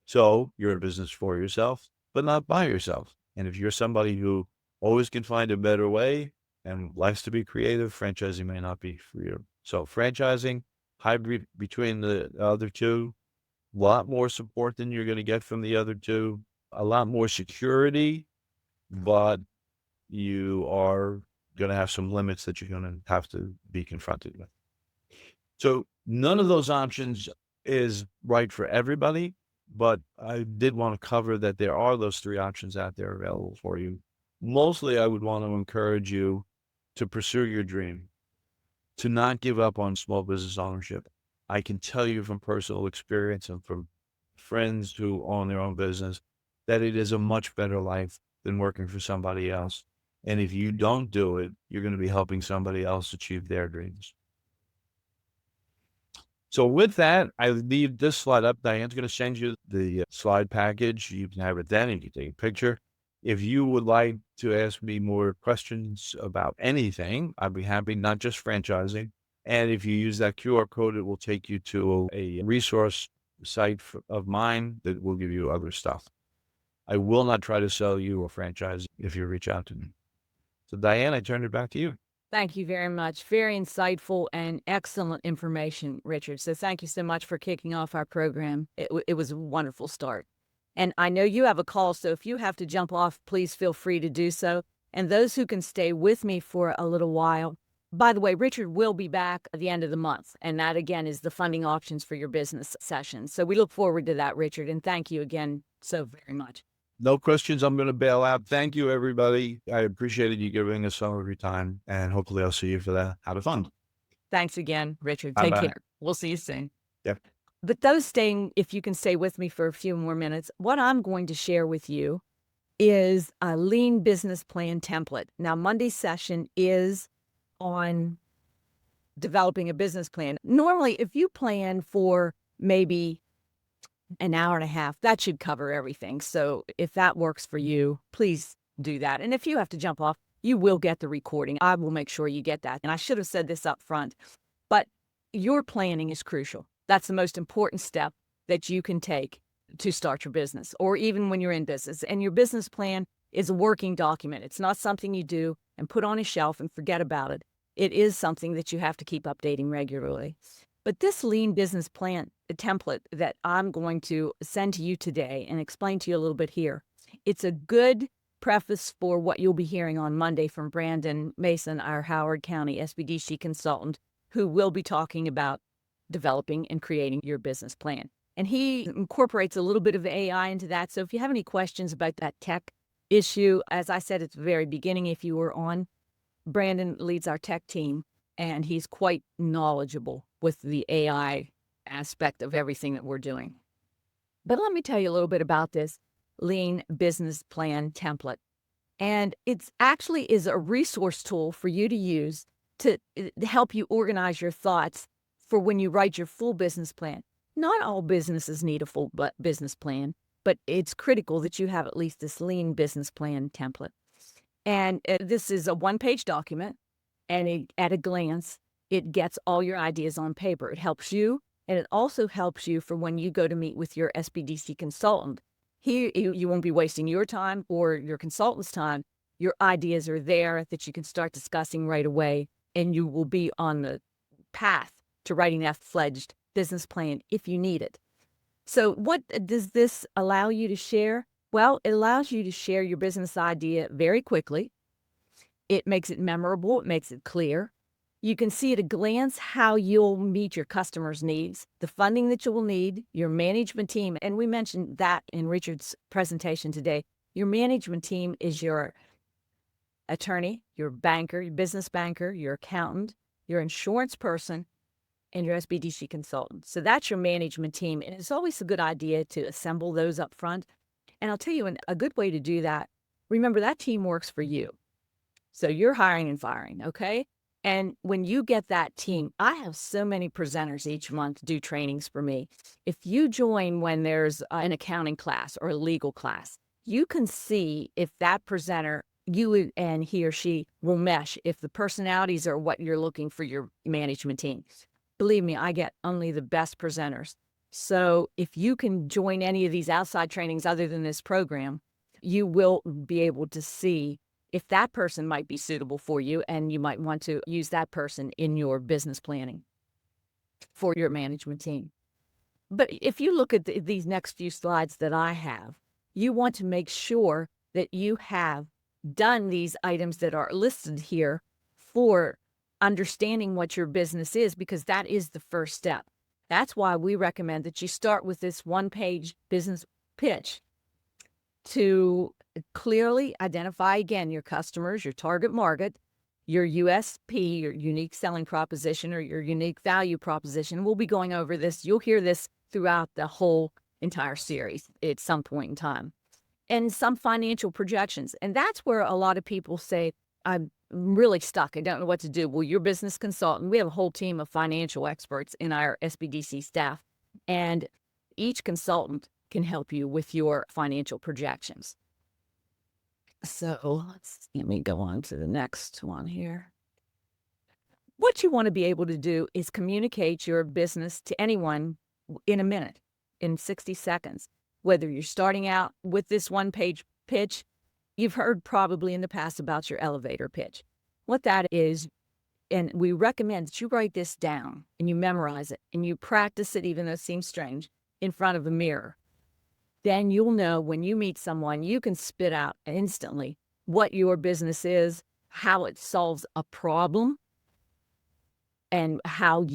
S2: So you're in business for yourself, but not by yourself. And if you're somebody who always can find a better way and likes to be creative, franchising may not be for you. So franchising, hybrid between the other two, a lot more support than you're going to get from the other two, a lot more security, but you are going to have some limits that you're going to have to be confronted with. So none of those options is right for everybody, but I did want to cover that there are those three options out there available for you. Mostly, I would want to encourage you to pursue your dream, to not give up on small business ownership. I can tell you from personal experience and from friends who own their own business that it is a much better life than working for somebody else. And if you don't do it, you're going to be helping somebody else achieve their dreams. So with that, I leave this slide up. Diane's going to send you the slide package. You can have it then and you can take a picture. If you would like to ask me more questions about anything, I'd be happy, not just franchising. And if you use that QR code, it will take you to a resource site of mine that will give you other stuff. I will not try to sell you a franchise if you reach out to me. So Diane, I turn it back to you.
S1: Thank you very much. Very insightful and excellent information, Richard. So thank you so much for kicking off our program. It was a wonderful start. And I know you have a call, so if you have to jump off, please feel free to do so. And those who can stay with me for a little while, by the way, Richard will be back at the end of the month. And that, again, is the funding options for your business session. So we look forward to that, Richard. And thank you again so very much.
S2: No questions. I'm going to bail out. Thank you, everybody. I appreciated you giving us some of your time, and hopefully I'll see you for the How to Fund.
S1: Thanks again, Richard.
S2: Bye-bye.
S1: Take care. We'll see you soon.
S2: Yep.
S1: But those staying, if you can stay with me for a few more minutes, what I'm going to share with you is a lean business plan template. Now, Monday's session is on developing a business plan. Normally, if you plan for maybe an hour and a half, that should cover everything. So if that works for you, please do that. And if you have to jump off, you will get the recording. I will make sure you get that. And I should have said this up front, but your planning is crucial. That's the most important step that you can take to start your business, or even when you're in business. And your business plan is a working document. It's not something you do and put on a shelf and forget about it. It is something that you have to keep updating regularly. But this lean business plan template that I'm going to send to you today and explain to you a little bit here, it's a good preface for what you'll be hearing on Monday from Brandon Mason, our Howard County SBDC consultant, who will be talking about developing and creating your business plan. And he incorporates a little bit of AI into that. So if you have any questions about that tech issue, as I said at the very beginning, if you were on, Brandon leads our tech team, and he's quite knowledgeable with the AI aspect of everything that we're doing. But let me tell you a little bit about this lean business plan template. And it's actually is a resource tool for you to use to help you organize your thoughts for when you write your full business plan. Not all businesses need a full business plan, but it's critical that you have at least this lean business plan template. And this is a one-page document, and at a glance, it gets all your ideas on paper. It helps you, and it also helps you for when you go to meet with your SBDC consultant. Here, you won't be wasting your time or your consultant's time. Your ideas are there that you can start discussing right away, and you will be on the path to writing that fledged business plan if you need it. So what does this allow you to share? Well, it allows you to share your business idea very quickly. It makes it memorable. It makes it clear. You can see at a glance how you'll meet your customers' needs, the funding that you will need, your management team. And we mentioned that in Richard's presentation today. Your management team is your attorney, your banker, your business banker, your accountant, your insurance person, and your SBDC consultant. So that's your management team. And it's always a good idea to assemble those up front. And I'll tell you a good way to do that. Remember, that team works for you. So you're hiring and firing, okay? And when you get that team, I have so many presenters each month do trainings for me. If you join when there's an accounting class or a legal class, you can see if that presenter, you and he or she will mesh, if the personalities are what you're looking for your management team. Believe me, I get only the best presenters. So if you can join any of these outside trainings other than this program, you will be able to see if that person might be suitable for you, and you might want to use that person in your business planning for your management team. But if you look at these next few slides that I have, you want to make sure that you have done these items that are listed here for understanding what your business is, because that is the first step. That's why we recommend that you start with this one-page business pitch to clearly identify, again, your customers, your target market, your USP, your unique selling proposition, or your unique value proposition. We'll be going over this. You'll hear this throughout the whole entire series at some point in time. And some financial projections. And that's where a lot of people say, I'm really stuck. I don't know what to do. Well, your business consultant, we have a whole team of financial experts in our SBDC staff, and each consultant can help you with your financial projections. So let me go on to the next one here. What you want to be able to do is communicate your business to anyone in a minute, in 60 seconds. Whether you're starting out with this one-page pitch, you've heard probably in the past about your elevator pitch. What that is, and we recommend that you write this down and you memorize it and you practice it, even though it seems strange, in front of a mirror. Then you'll know when you meet someone, you can spit out instantly what your business is, how it solves a problem, and how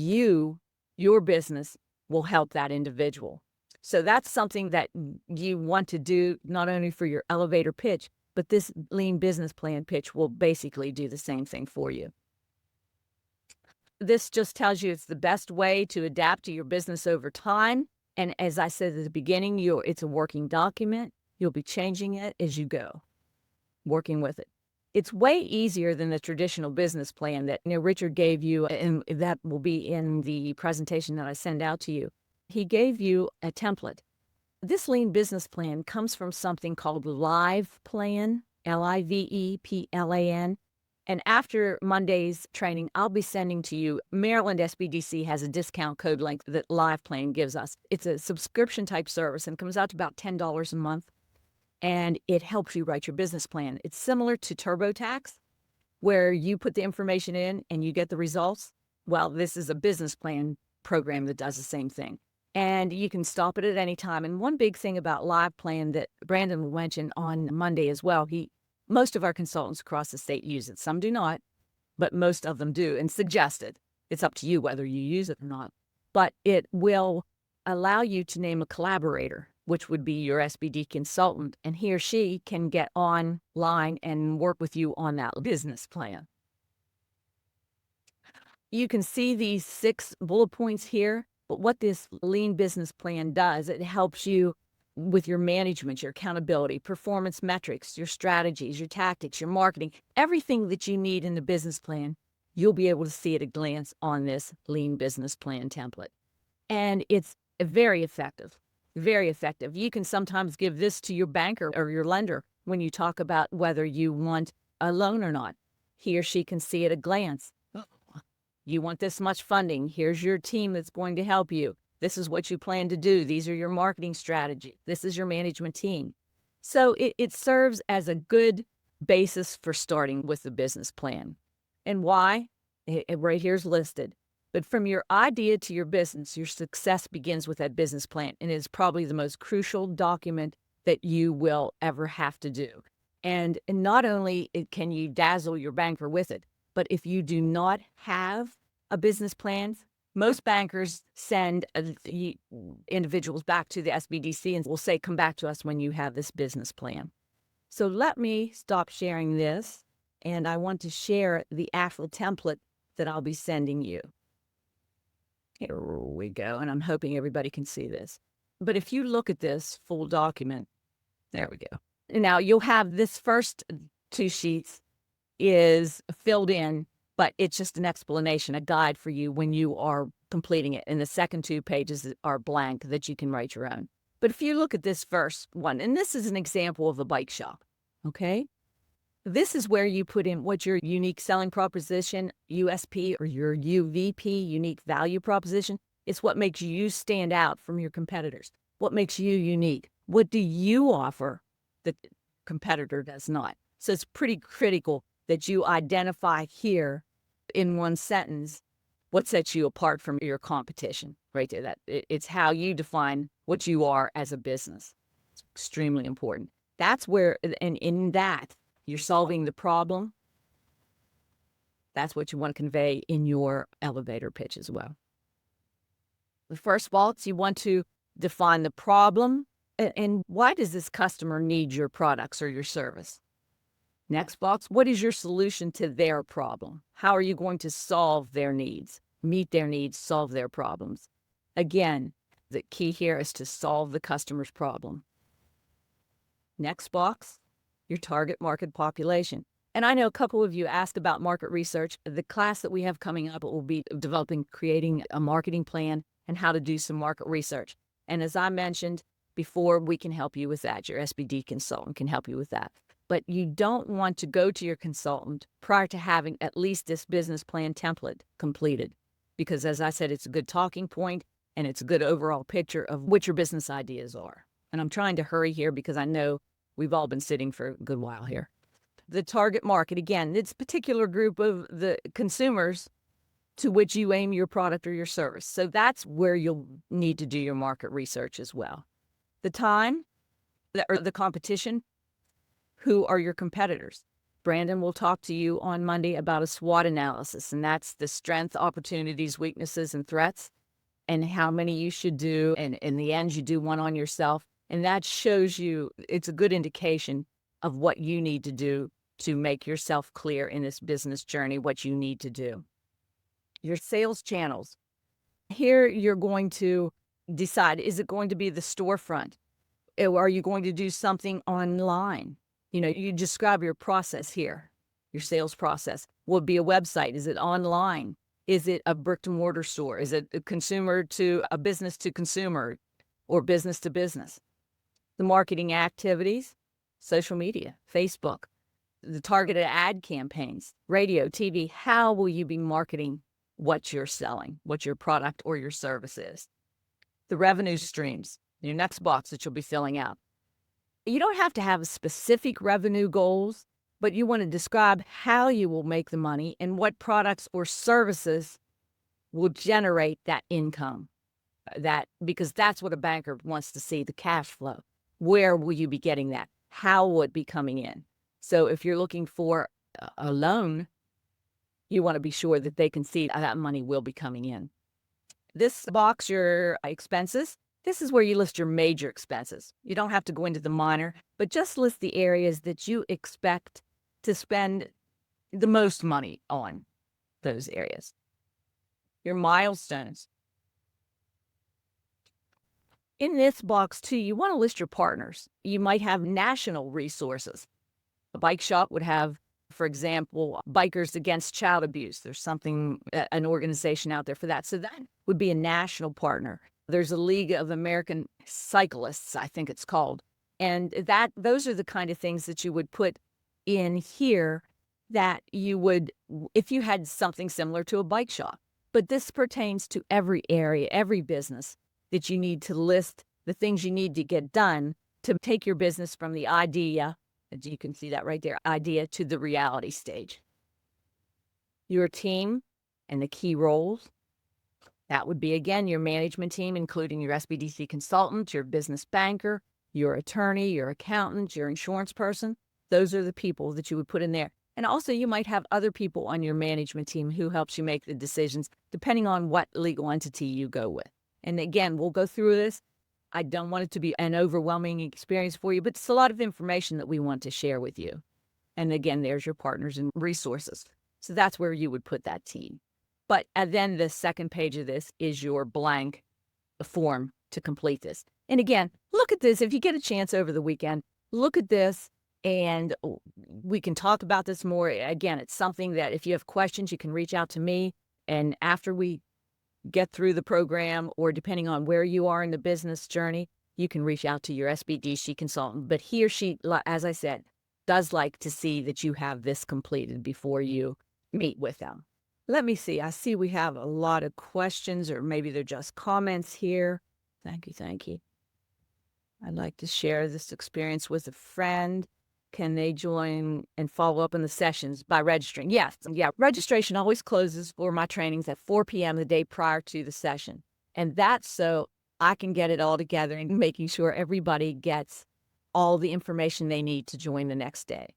S1: your business will help that individual. So that's something that you want to do not only for your elevator pitch, but this lean business plan pitch will basically do the same thing for you. This just tells you it's the best way to adapt to your business over time. And as I said at the beginning, it's a working document. You'll be changing it as you go, working with it. It's way easier than the traditional business plan that Richard gave you, and that will be in the presentation that I send out to you. He gave you a template. This lean business plan comes from something called Live Plan, LIVEPLAN. And after Monday's training, I'll be sending to you, Maryland SBDC has a discount code link that Live Plan gives us. It's a subscription type service and comes out to about $10 a month. And it helps you write your business plan. It's similar to TurboTax, where you put the information in and you get the results. Well, this is a business plan program that does the same thing. And you can stop it at any time. And one big thing about Live Plan that Brandon will mention on Monday as well, most of our consultants across the state use it. Some do not, but most of them do and suggest it. It's up to you whether you use it or not. But it will allow you to name a collaborator, which would be your SBD consultant, and he or she can get online and work with you on that business plan. You can see these 6 bullet points here, but what this lean business plan does, it helps you with your management, your accountability, performance metrics, your strategies, your tactics, your marketing, everything that you need in the business plan. you'll be able to see at a glance on this lean business plan template. And it's very effective, very effective. You can sometimes give this to your banker or your lender when you talk about whether you want a loan or not. He or she can see at a glance. You want this much funding. Here's your team that's going to help you. This is what you plan to do. These are your marketing strategy. This is your management team. So it serves as a good basis for starting with the business plan. And why? Right here's listed. But from your idea to your business, your success begins with that business plan, and is probably the most crucial document that you will ever have to do. And not only can you dazzle your banker with it, but if you do not have a business plan, most bankers send individuals back to the SBDC and will say, come back to us when you have this business plan. So let me stop sharing this, and I want to share the actual template that I'll be sending you. Here we go, and I'm hoping everybody can see this. But if you look at this full document, there we go. Now, you'll have this first 2 sheets is filled in, but it's just an explanation, a guide for you when you are completing it. And the second 2 pages are blank that you can write your own. But if you look at this first one, and this is an example of a bike shop, okay? This is where you put in what your unique selling proposition, USP, or your UVP, unique value proposition. It's what makes you stand out from your competitors. What makes you unique? What do you offer that the competitor does not? So it's pretty critical that you identify here in one sentence what sets you apart from your competition, right there. That it's how you define what you are as a business. It's extremely important. That's where, and in that, you're solving the problem. That's what you want to convey in your elevator pitch as well. The first box, you want to define the problem and why does this customer need your products or your service? Next box, what is your solution to their problem? How are you going to solve their needs, meet their needs, solve their problems? Again, the key here is to solve the customer's problem. Next box, your target market population. And I know a couple of you asked about market research. The class that we have coming up will be creating a marketing plan and how to do some market research. And as I mentioned before, we can help you with that. Your SBD consultant can help you with that. But you don't want to go to your consultant prior to having at least this business plan template completed. Because as I said, it's a good talking point and it's a good overall picture of what your business ideas are. And I'm trying to hurry here because I know we've all been sitting for a good while here. The target market, again, it's a particular group of the consumers to which you aim your product or your service. So that's where you'll need to do your market research as well. The time, or the competition, who are your competitors? Brandon will talk to you on Monday about a SWOT analysis, and that's the strengths, opportunities, weaknesses, and threats, and how many you should do. And in the end, you do one on yourself. And that shows you, it's a good indication of what you need to do to make yourself clear in this business journey, what you need to do. Your sales channels. Here you're going to decide, is it going to be the storefront? Or are you going to do something online? You describe your process here, your sales process. Will it be a website? Is it online? Is it a brick and mortar store? Is it a consumer to a business to consumer or business to business? The marketing activities, social media, Facebook, the targeted ad campaigns, radio, TV. How will you be marketing what you're selling, what your product or your service is? The revenue streams, your next box that you'll be filling out. You don't have to have specific revenue goals, but you want to describe how you will make the money and what products or services will generate that income. Because that's what a banker wants to see, the cash flow. Where will you be getting that? How will it be coming in? So if you're looking for a loan, you want to be sure that they can see that money will be coming in. This box, your expenses, this is where you list your major expenses. You don't have to go into the minor, but just list the areas that you expect to spend the most money on, those areas. Your milestones. In this box, too, you want to list your partners. You might have national resources. A bike shop would have For example, Bikers Against Child Abuse. There's something, an organization out there for that. So that would be a national partner. There's a League of American Cyclists, I think it's called. And those are the kind of things that you would put in here that you would, if you had something similar to a bike shop. But this pertains to every area, every business that you need to list the things you need to get done to take your business from the idea, as you can see that right there, idea to the reality stage. Your team and the key roles. That would be, again, your management team, including your SBDC consultant, your business banker, your attorney, your accountant, your insurance person. Those are the people that you would put in there. And also you might have other people on your management team who helps you make the decisions depending on what legal entity you go with. And again, we'll go through this. I don't want it to be an overwhelming experience for you, but it's a lot of information that we want to share with you. And again, there's your partners and resources. So that's where you would put that team. But then the second page of this is your blank form to complete this. And again, look at this. If you get a chance over the weekend, look at this and we can talk about this more. Again, it's something that if you have questions, you can reach out to me. And after we get through the program, or depending on where you are in the business journey, you can reach out to your SBDC consultant. But he or she, as I said, does like to see that you have this completed before you meet with them. Let me see. I see we have a lot of questions, or maybe they're just comments here. Thank you. Thank you. I'd like to share this experience with a friend. Can they join and follow up in the sessions by registering? Yes. Yeah. Registration always closes for my trainings at 4 p.m. the day prior to the session. And that's so I can get it all together and making sure everybody gets all the information they need to join the next day.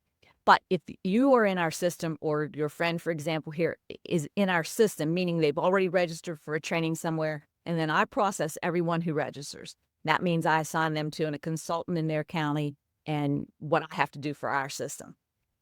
S1: But if you are in our system, or your friend, for example, here is in our system, meaning they've already registered for a training somewhere, and then I process everyone who registers. That means I assign them to a consultant in their county and what I have to do for our system.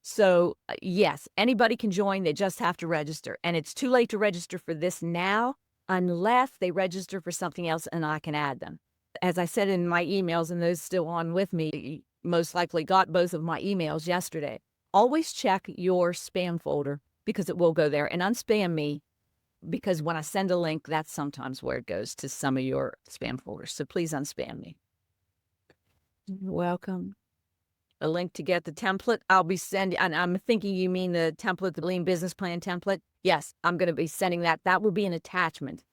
S1: So yes, anybody can join. They just have to register. And it's too late to register for this now unless they register for something else and I can add them. As I said in my emails, and those still on with me, you most likely got both of my emails yesterday. Always check your spam folder because it will go there, and unspam me because when I send a link, that's sometimes where it goes to some of your spam folders. So please unspam me. You're welcome. A link to get the template I'll be sending, and I'm thinking you mean the template, the Lean Business Plan template. Yes, I'm going to be sending that. That will be an attachment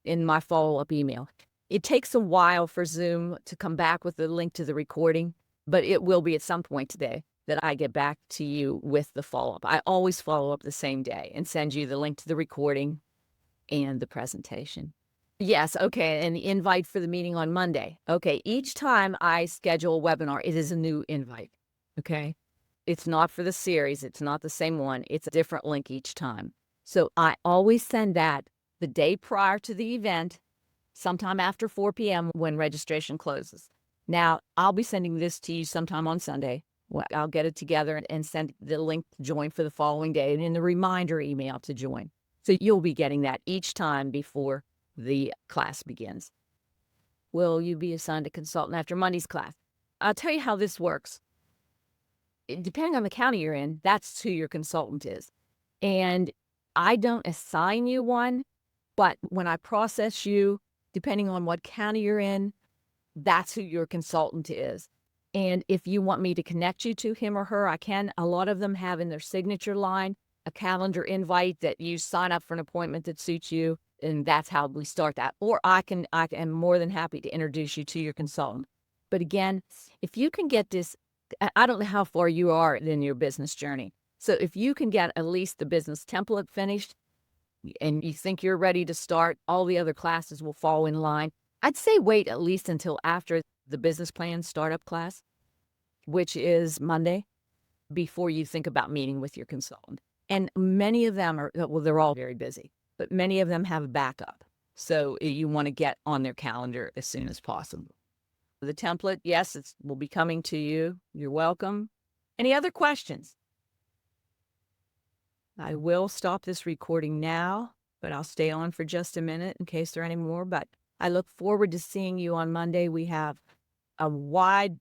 S1: in my follow-up email. It takes a while for Zoom to come back with the link to the recording, but it will be at some point today that I get back to you with the follow-up. I always follow up the same day and send you the link to the recording and the presentation. Yes, okay, and the invite for the meeting on Monday. Okay, each time I schedule a webinar, it is a new invite, okay? It's not for the series. It's not the same one. It's a different link each time. So I always send that the day prior to the event, sometime after 4 p.m. when registration closes. Now, I'll be sending this to you sometime on Sunday. Well, I'll get it together and send the link to join for the following day and in the reminder email to join. So you'll be getting that each time before the class begins. Will you be assigned a consultant after Monday's class? I'll tell you how this works. Depending on the county you're in, that's who your consultant is. And I don't assign you one, but when I process you, depending on what county you're in, that's who your consultant is. And if you want me to connect you to him or her, I can. A lot of them have in their signature line a calendar invite that you sign up for an appointment that suits you, and that's how we start that. Or I am more than happy to introduce you to your consultant. But again, if you can get this, I don't know how far you are in your business journey. So if you can get at least the business template finished and you think you're ready to start, all the other classes will fall in line. I'd say wait at least until after the business plan startup class, which is Monday, before you think about meeting with your consultant. And many of them are, well, they're all very busy, but many of them have a backup. So you want to get on their calendar as soon as possible. The template, yes, it will be coming to you. You're welcome. Any other questions? I will stop this recording now, but I'll stay on for just a minute in case there are any more. But I look forward to seeing you on Monday. We have a wide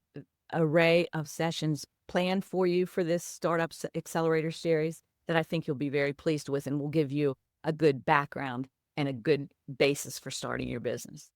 S1: array of sessions planned for you for this Startup Accelerator series that I think you'll be very pleased with and will give you a good background and a good basis for starting your business.